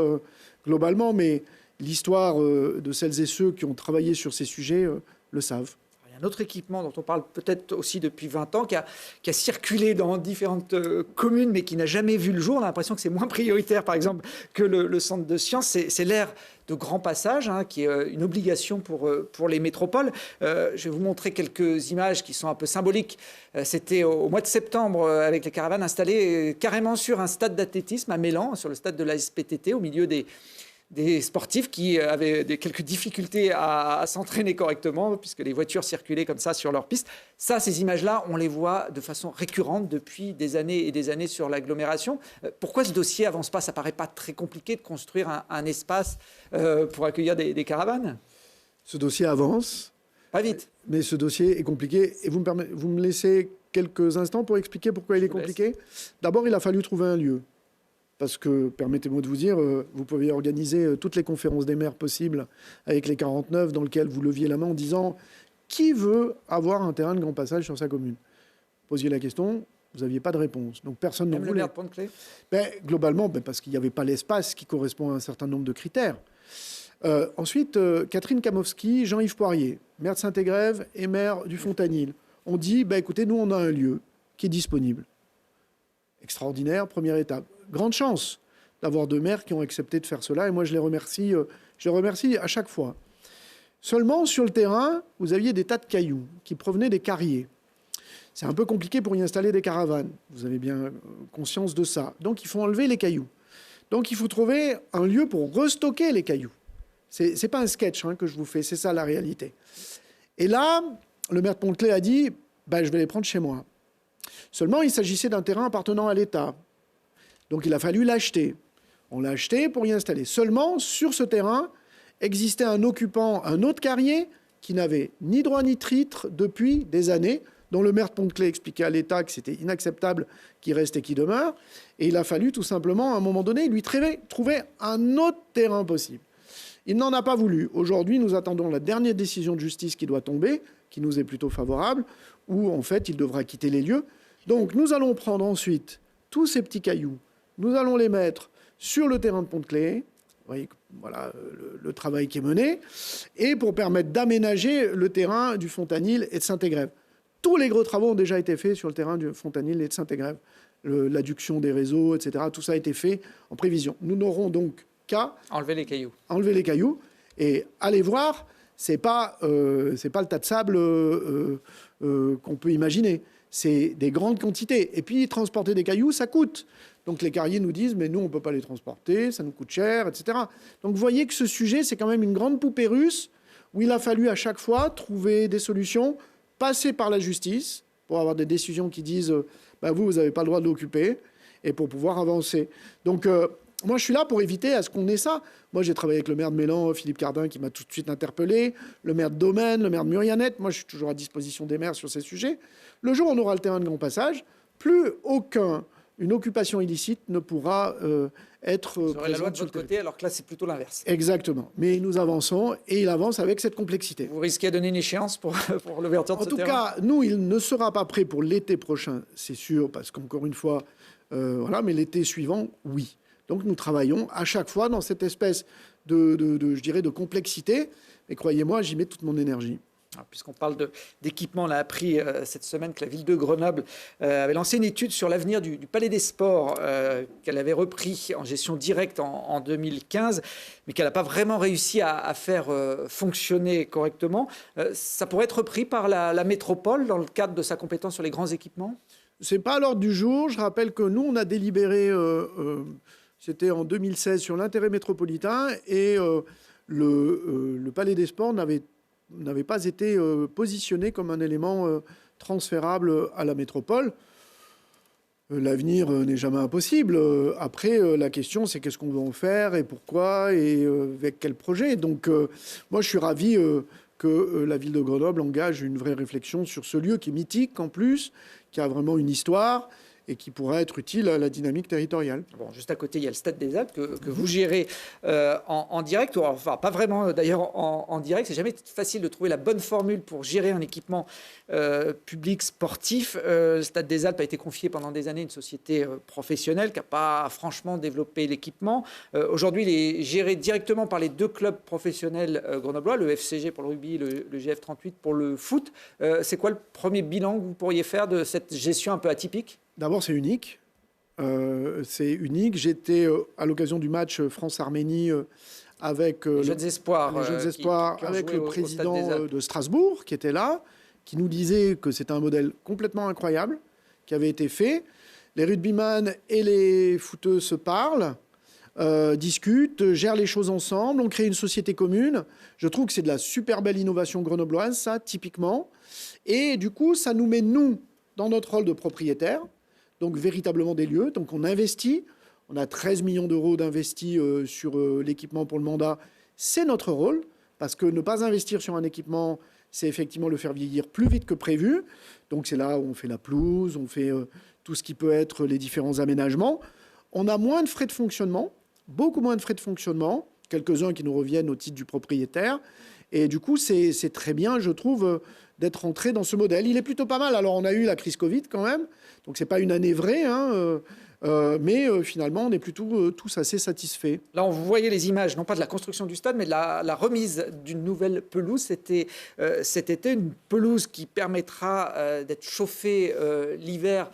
globalement, mais l'histoire de celles et ceux qui ont travaillé sur ces sujets le savent. Un autre équipement dont on parle peut-être aussi depuis 20 ans, qui a circulé dans différentes communes, mais qui n'a jamais vu le jour. On a l'impression que c'est moins prioritaire, par exemple, que le centre de sciences. C'est l'aire de grand passage, qui est une obligation pour les métropoles. Je vais vous montrer quelques images qui sont un peu symboliques. C'était au mois de septembre, avec les caravanes installées carrément sur un stade d'athlétisme à Mélan, sur le stade de la SPTT, au milieu des sportifs qui avaient quelques difficultés à s'entraîner correctement, puisque les voitures circulaient comme ça sur leur piste. Ça, ces images-là, on les voit de façon récurrente depuis des années et des années sur l'agglomération. Pourquoi ce dossier avance pas ? Ça paraît pas très compliqué de construire un espace pour accueillir des caravanes ? Ce dossier avance. Pas vite. Mais ce dossier est compliqué. Et vous me laissez quelques instants pour expliquer pourquoi il est compliqué ? D'abord, il a fallu trouver un lieu. parce que, permettez-moi de vous dire, vous pouviez organiser toutes les conférences des maires possibles avec les 49 dans lesquelles vous leviez la main en disant « Qui veut avoir un terrain de grand passage sur sa commune ?» Posiez la question, vous n'aviez pas de réponse. Donc personne n'en Même le voulait. maire de Pont-de-Claix ? Globalement, parce qu'il n'y avait pas l'espace qui correspond à un certain nombre de critères. Ensuite, Catherine Kamowski, Jean-Yves Poirier, maire de Saint-Égrève et maire du Fontanil, ont dit écoutez, nous, on a un lieu qui est disponible. Extraordinaire, première étape. Grande chance d'avoir 2 maires qui ont accepté de faire cela, et moi, je les remercie à chaque fois. Seulement, sur le terrain, vous aviez des tas de cailloux qui provenaient des carriers. C'est un peu compliqué pour y installer des caravanes. Vous avez bien conscience de ça. Donc, il faut enlever les cailloux. Donc, il faut trouver un lieu pour restocker les cailloux. C'est pas un sketch que je vous fais, c'est ça la réalité. Et là, le maire de Pont-de-Claix a dit je vais les prendre chez moi. Seulement, il s'agissait d'un terrain appartenant à l'État. Donc, il a fallu l'acheter. On l'a acheté pour y installer. Seulement, sur ce terrain, existait un occupant, un autre carrier, qui n'avait ni droit ni titre depuis des années, dont le maire de Pont-de-Claix expliquait à l'État que c'était inacceptable qu'il reste et qu'il demeure. Et il a fallu tout simplement, à un moment donné, lui trouver un autre terrain possible. Il n'en a pas voulu. Aujourd'hui, nous attendons la dernière décision de justice qui doit tomber, qui nous est plutôt favorable, où en fait, il devra quitter les lieux. Donc, nous allons prendre ensuite tous ces petits cailloux, nous allons les mettre sur le terrain de Pont-de-Claix. Vous voyez, voilà le travail qui est mené, et pour permettre d'aménager le terrain du Fontanil et de Saint-Égrève. Tous les gros travaux ont déjà été faits sur le terrain du Fontanil et de Saint-Égrève. L'adduction des réseaux, etc. Tout ça a été fait en prévision. Nous n'aurons donc qu'à enlever les cailloux. Enlever les cailloux et aller voir. C'est pas le tas de sable qu'on peut imaginer. C'est des grandes quantités. Et puis transporter des cailloux, ça coûte. Donc les carriers nous disent mais nous on peut pas les transporter, ça nous coûte cher, etc. Donc vous voyez que ce sujet c'est quand même une grande poupée russe où il a fallu à chaque fois trouver des solutions, passer par la justice pour avoir des décisions qui disent vous n'avez pas le droit de l'occuper, et pour pouvoir avancer. Donc, moi, je suis là pour éviter à ce qu'on ait ça. Moi, j'ai travaillé avec le maire de Mélan, Philippe Cardin, qui m'a tout de suite interpellé, le maire de Domaine, le maire de Murianette. Moi, je suis toujours à disposition des maires sur ces sujets. Le jour où on aura le terrain de grand passage, plus une occupation illicite ne pourra être vous aurez la loi présente de sur le votre côté, alors que là, c'est plutôt l'inverse. Exactement. Mais nous avançons, et il avance avec cette complexité. Vous risquez de donner une échéance pour l'ouverture de ce terrain ? En tout cas, nous, il ne sera pas prêt pour l'été prochain, c'est sûr, parce qu'encore une fois, mais l'été suivant, oui. Donc nous travaillons à chaque fois dans cette espèce de complexité. Et croyez-moi, j'y mets toute mon énergie. Puisqu'on parle d'équipement, on a appris cette semaine que la ville de Grenoble avait lancé une étude sur l'avenir du Palais des Sports qu'elle avait repris en gestion directe en 2015, mais qu'elle n'a pas vraiment réussi à faire fonctionner correctement. Ça pourrait être repris par la métropole dans le cadre de sa compétence sur les grands équipements ? Ce n'est pas à l'ordre du jour. Je rappelle que nous, on a délibéré, c'était en 2016, sur l'intérêt métropolitain, et le Palais des Sports n'avait pas été positionné comme un élément transférable à la métropole. L'avenir n'est jamais impossible. Après, la question, c'est qu'est-ce qu'on veut en faire et pourquoi et avec quel projet. Donc, moi, je suis ravi que la ville de Grenoble engage une vraie réflexion sur ce lieu qui est mythique, en plus, qui a vraiment une histoire et qui pourrait être utile à la dynamique territoriale. Bon, juste à côté, il y a le Stade des Alpes que vous gérez en direct, ou enfin pas vraiment d'ailleurs en direct. C'est jamais facile de trouver la bonne formule pour gérer un équipement public sportif. Le Stade des Alpes a été confié pendant des années à une société professionnelle qui n'a pas franchement développé l'équipement. Aujourd'hui, il est géré directement par les 2 clubs professionnels grenoblois, le FCG pour le rugby, le GF38 pour le foot. C'est quoi le premier bilan que vous pourriez faire de cette gestion un peu atypique ? D'abord, c'est unique. J'étais à l'occasion du match France-Arménie avec les Jeunes Espoirs, avec le président de Strasbourg qui était là, qui nous disait que c'était un modèle complètement incroyable qui avait été fait. Les rugbyman et les footeux se parlent, discutent, gèrent les choses ensemble, on crée une société commune. Je trouve que c'est de la super belle innovation grenobloise, ça, typiquement. Et du coup, ça nous met, nous, dans notre rôle de propriétaire, donc véritablement des lieux. Donc on investit, on a 13 millions d'euros d'investis sur l'équipement pour le mandat. C'est notre rôle, parce que ne pas investir sur un équipement, c'est effectivement le faire vieillir plus vite que prévu. Donc c'est là où on fait la pelouse, on fait tout ce qui peut être les différents aménagements. On a moins de frais de fonctionnement, beaucoup moins de frais de fonctionnement, quelques-uns qui nous reviennent au titre du propriétaire. Et du coup, c'est très bien, je trouve, d'être entré dans ce modèle. Il est plutôt pas mal. Alors, on a eu la crise Covid quand même, donc c'est pas une année vraie, hein, mais finalement, on est plutôt tous assez satisfaits. Là, on voyait les images, non pas de la construction du stade, mais de la remise d'une nouvelle pelouse. C'était cet été une pelouse qui permettra d'être chauffée l'hiver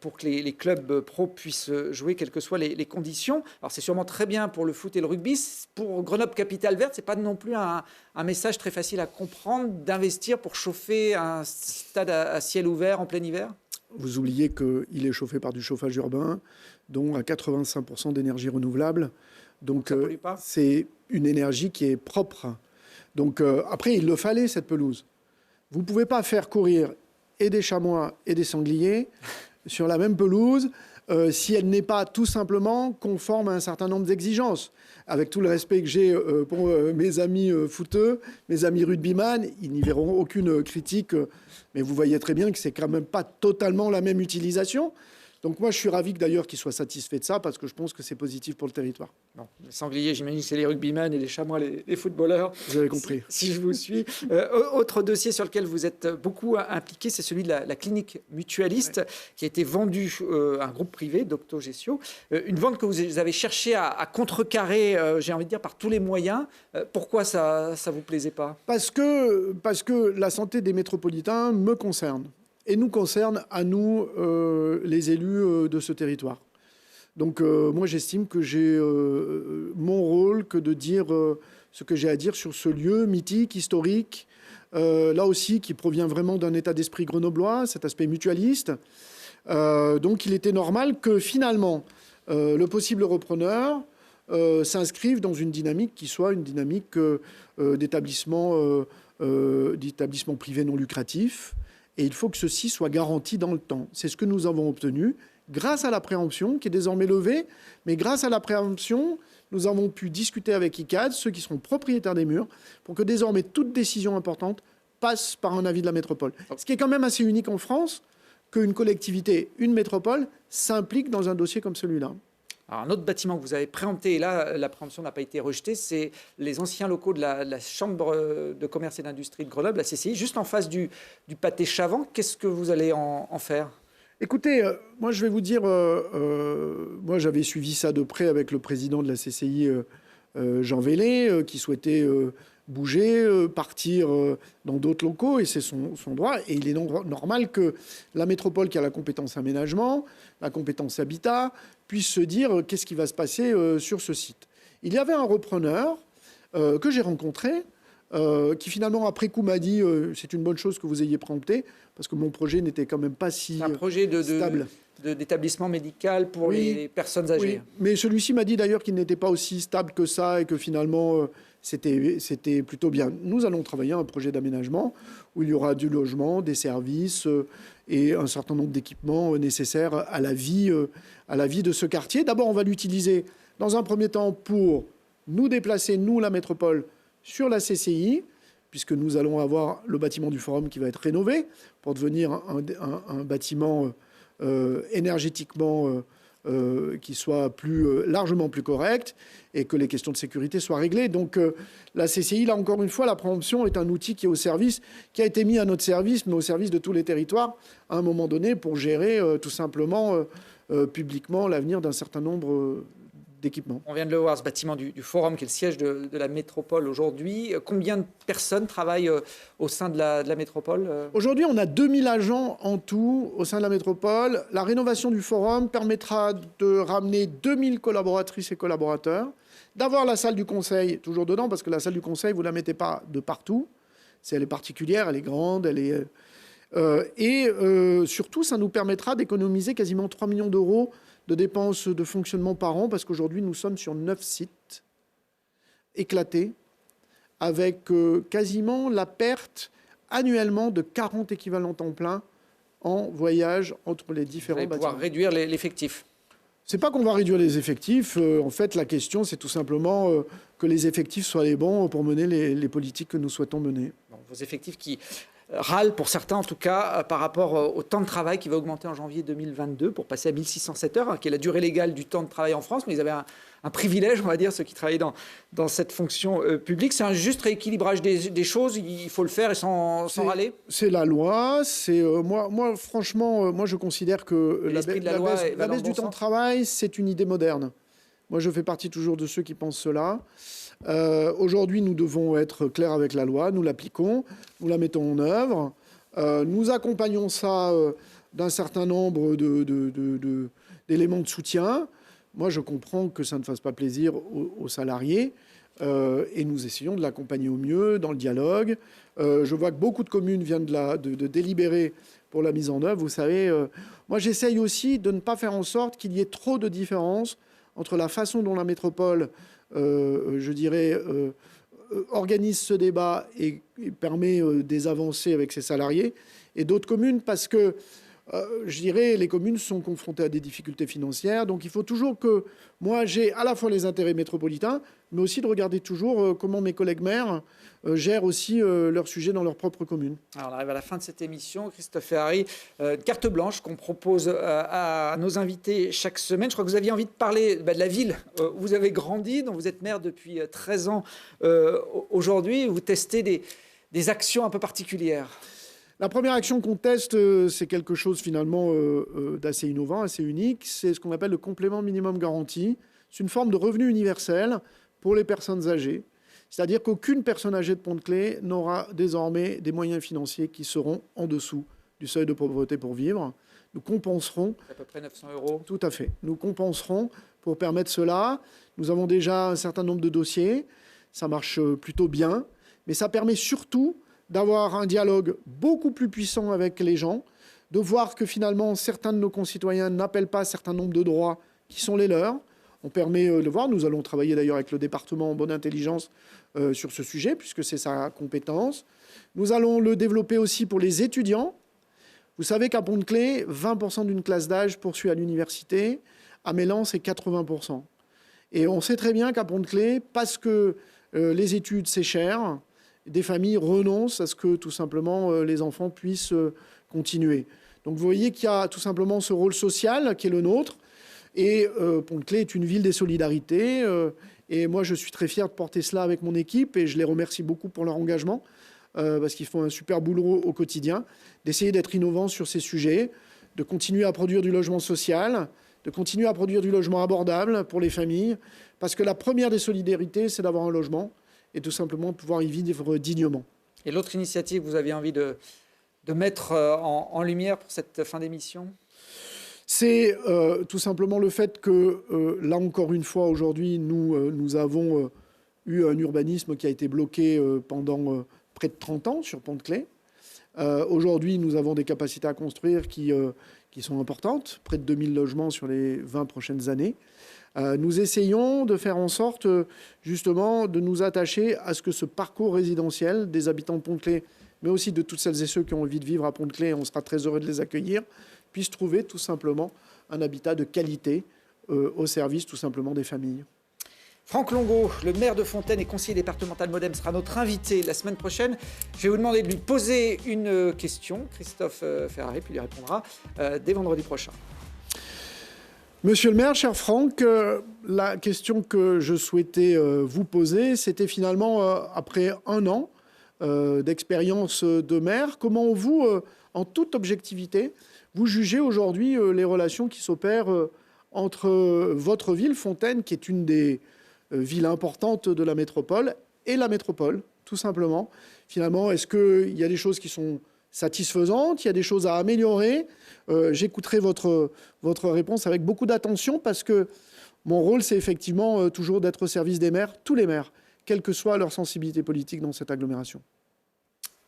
pour que les clubs pro puissent jouer, quelles que soient les conditions. Alors, c'est sûrement très bien pour le foot et le rugby. Pour Grenoble Capitale Verte, ce n'est pas non plus un message très facile à comprendre d'investir pour chauffer un stade à ciel ouvert en plein hiver. Vous oubliez qu'il est chauffé par du chauffage urbain, dont à 85% d'énergie renouvelable. Donc, c'est une énergie qui est propre. Donc, après, il le fallait, cette pelouse. Vous ne pouvez pas faire courir et des chamois et des sangliers sur la même pelouse si elle n'est pas tout simplement conforme à un certain nombre d'exigences. Avec tout le respect que j'ai pour mes amis footeux, mes amis rugbyman, ils n'y verront aucune critique, mais vous voyez très bien que c'est quand même pas totalement la même utilisation. Donc moi, je suis ravi d'ailleurs qu'ils soient satisfaits de ça, parce que je pense que c'est positif pour le territoire. Bon, les sangliers, j'imagine que c'est les rugbymen, et les chamois, les footballeurs. Vous avez compris. Si je vous suis. Autre dossier sur lequel vous êtes beaucoup impliqué, c'est celui de la clinique mutualiste, qui a été vendue à un groupe privé, Doctogestio. Une vente que vous avez cherché à contrecarrer, j'ai envie de dire, par tous les moyens. Pourquoi ça ne vous plaisait pas ? Parce que la santé des métropolitains me concerne. Et nous concerne à nous, les élus de ce territoire. Donc moi, j'estime que j'ai mon rôle que de dire ce que j'ai à dire sur ce lieu mythique, historique, là aussi qui provient vraiment d'un état d'esprit grenoblois, cet aspect mutualiste. Donc il était normal que finalement, le possible repreneur s'inscrive dans une dynamique qui soit une dynamique d'établissement privé non lucratif. Et il faut que ceci soit garanti dans le temps. C'est ce que nous avons obtenu grâce à la préemption qui est désormais levée. Mais grâce à la préemption, nous avons pu discuter avec ICAD, ceux qui seront propriétaires des murs, pour que désormais toute décision importante passe par un avis de la métropole. Ce qui est quand même assez unique en France, qu'une collectivité, une métropole, s'implique dans un dossier comme celui-là. Alors, un autre bâtiment que vous avez préempté, et là, la préemption n'a pas été rejetée, c'est les anciens locaux de la Chambre de commerce et d'industrie de Grenoble, la CCI, juste en face du pâté Chavant. Qu'est-ce que vous allez en faire ? Écoutez, moi, je vais vous dire, moi, j'avais suivi ça de près avec le président de la CCI, Jean Vélé, qui souhaitait bouger, partir dans d'autres locaux, et c'est son droit. Et il est normal que la métropole, qui a la compétence aménagement, la compétence habitat, puisse se dire qu'est-ce qui va se passer sur ce site. Il y avait un repreneur que j'ai rencontré, qui finalement, après coup, m'a dit c'est une bonne chose que vous ayez préempté, parce que mon projet n'était quand même pas si stable. Un projet d'établissement médical pour les personnes âgées. Oui, mais celui-ci m'a dit d'ailleurs qu'il n'était pas aussi stable que ça et que finalement, c'était plutôt bien. Nous allons travailler un projet d'aménagement où il y aura du logement, des services et un certain nombre d'équipements nécessaires à la vie de ce quartier. D'abord, on va l'utiliser dans un premier temps pour nous déplacer, nous, la métropole, sur la CCI, puisque nous allons avoir le bâtiment du Forum qui va être rénové pour devenir un bâtiment énergétiquement qui soit largement plus correct et que les questions de sécurité soient réglées. Donc la CCI, là encore une fois, la préemption est un outil qui a été mis à notre service, mais au service de tous les territoires à un moment donné pour gérer tout simplement publiquement l'avenir d'un certain nombre d'équipements. On vient de le voir, ce bâtiment du Forum, qui est le siège de la métropole aujourd'hui. Combien de personnes travaillent au sein de la métropole ? Aujourd'hui, on a 2000 agents en tout au sein de la métropole. La rénovation du Forum permettra de ramener 2000 collaboratrices et collaborateurs, d'avoir la salle du conseil toujours dedans, parce que la salle du conseil, vous ne la mettez pas de partout. Elle est particulière, elle est grande, surtout, ça nous permettra d'économiser quasiment 3 millions d'euros de dépenses de fonctionnement par an, parce qu'aujourd'hui, nous sommes sur 9 sites éclatés, avec quasiment la perte annuellement de 40 équivalents temps plein en voyage entre les différents bâtiments. Vous allez pouvoir réduire l'effectif. C'est pas qu'on va réduire les effectifs. En fait, la question, c'est tout simplement que les effectifs soient les bons pour mener les politiques que nous souhaitons mener. Bon, vos effectifs qui râle, pour certains en tout cas, par rapport au temps de travail qui va augmenter en janvier 2022 pour passer à 1607 heures, qui est la durée légale du temps de travail en France. Mais ils avaient un privilège, on va dire, ceux qui travaillaient dans cette fonction publique. C'est un juste rééquilibrage des choses. Il faut le faire et sans râler. C'est la loi. Moi, franchement, moi, je considère que la baisse du temps de travail, c'est une idée moderne. Moi, je fais partie toujours de ceux qui pensent cela. Aujourd'hui, nous devons être clairs avec la loi. Nous l'appliquons, nous la mettons en œuvre. Nous accompagnons ça d'un certain nombre d'éléments de soutien. Moi, je comprends que ça ne fasse pas plaisir aux salariés et nous essayons de l'accompagner au mieux dans le dialogue. Je vois que beaucoup de communes viennent de délibérer pour la mise en œuvre. Vous savez, moi, j'essaye aussi de ne pas faire en sorte qu'il y ait trop de différences entre la façon dont la métropole, organise ce débat et permet des avancées avec ses salariés et d'autres communes parce que les communes sont confrontées à des difficultés financières. Donc il faut toujours que moi, j'ai à la fois les intérêts métropolitains, mais aussi de regarder toujours comment mes collègues maires gèrent aussi leurs sujets dans leur propre commune. Alors on arrive à la fin de cette émission. Christophe Ferrari, carte blanche qu'on propose à nos invités chaque semaine. Je crois que vous aviez envie de parler de la ville où vous avez grandi, dont vous êtes maire depuis 13 ans aujourd'hui. Vous testez des actions un peu particulières. La première action qu'on teste, c'est quelque chose finalement d'assez innovant, assez unique. C'est ce qu'on appelle le complément minimum garanti. C'est une forme de revenu universel pour les personnes âgées. C'est-à-dire qu'aucune personne âgée de Pont-de-Claix n'aura désormais des moyens financiers qui seront en dessous du seuil de pauvreté pour vivre. Nous compenserons... À peu près 900 €. Tout à fait. Nous compenserons pour permettre cela. Nous avons déjà un certain nombre de dossiers. Ça marche plutôt bien. Mais ça permet surtout d'avoir un dialogue beaucoup plus puissant avec les gens, de voir que finalement certains de nos concitoyens n'appellent pas un certain nombre de droits qui sont les leurs. On permet de voir, nous allons travailler d'ailleurs avec le département en bonne intelligence sur ce sujet, puisque c'est sa compétence. Nous allons le développer aussi pour les étudiants. Vous savez qu'à Pont-de-Claix, 20% d'une classe d'âge poursuit à l'université. À Mélan, c'est 80%. Et on sait très bien qu'à Pont-de-Claix, parce que les études, c'est cher, des familles renoncent à ce que tout simplement les enfants puissent continuer. Donc vous voyez qu'il y a tout simplement ce rôle social qui est le nôtre. Et Pont-de-Claix est une ville des solidarités. Et moi, je suis très fier de porter cela avec mon équipe et je les remercie beaucoup pour leur engagement parce qu'ils font un super boulot au quotidien, d'essayer d'être innovants sur ces sujets, de continuer à produire du logement social, de continuer à produire du logement abordable pour les familles. Parce que la première des solidarités, c'est d'avoir un logement et tout simplement pouvoir y vivre dignement. Et l'autre initiative que vous aviez envie de mettre en lumière pour cette fin d'émission ? C'est tout simplement le fait que, là encore une fois, aujourd'hui, nous avons eu un urbanisme qui a été bloqué pendant près de 30 ans sur Pont-de-Claix. Aujourd'hui, nous avons des capacités à construire qui sont importantes, près de 2000 logements sur les 20 prochaines années. Nous essayons de faire en sorte, justement, de nous attacher à ce que ce parcours résidentiel des habitants de Pont-de-Claix, mais aussi de toutes celles et ceux qui ont envie de vivre à Pont-de-Claix, on sera très heureux de les accueillir, puissent trouver tout simplement un habitat de qualité au service tout simplement des familles. Franck Longo, le maire de Fontaine et conseiller départemental MODEM, sera notre invité la semaine prochaine. Je vais vous demander de lui poser une question, Christophe Ferrari, puis il y répondra dès vendredi prochain. Monsieur le maire, cher Franck, la question que je souhaitais vous poser, c'était finalement, après un an d'expérience de maire, comment vous, en toute objectivité, vous jugez aujourd'hui les relations qui s'opèrent entre votre ville, Fontaine, qui est une des villes importantes de la métropole, et la métropole, tout simplement. Finalement, est-ce qu'il y a des choses qui sont satisfaisantes, il y a des choses à améliorer? J'écouterai votre réponse avec beaucoup d'attention parce que mon rôle, c'est effectivement toujours d'être au service des maires, tous les maires, quelle que soit leur sensibilité politique dans cette agglomération.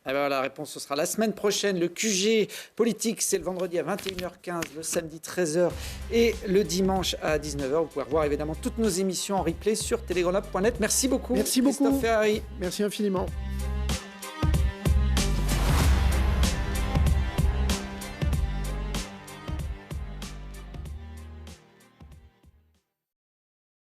Eh bien, la réponse, ce sera la semaine prochaine. Le QG politique, c'est le vendredi à 21h15, le samedi 13h et le dimanche à 19h. Vous pouvez revoir évidemment toutes nos émissions en replay sur telegrenable.net. Merci beaucoup, Merci Christophe beaucoup. Ferrari. Merci infiniment.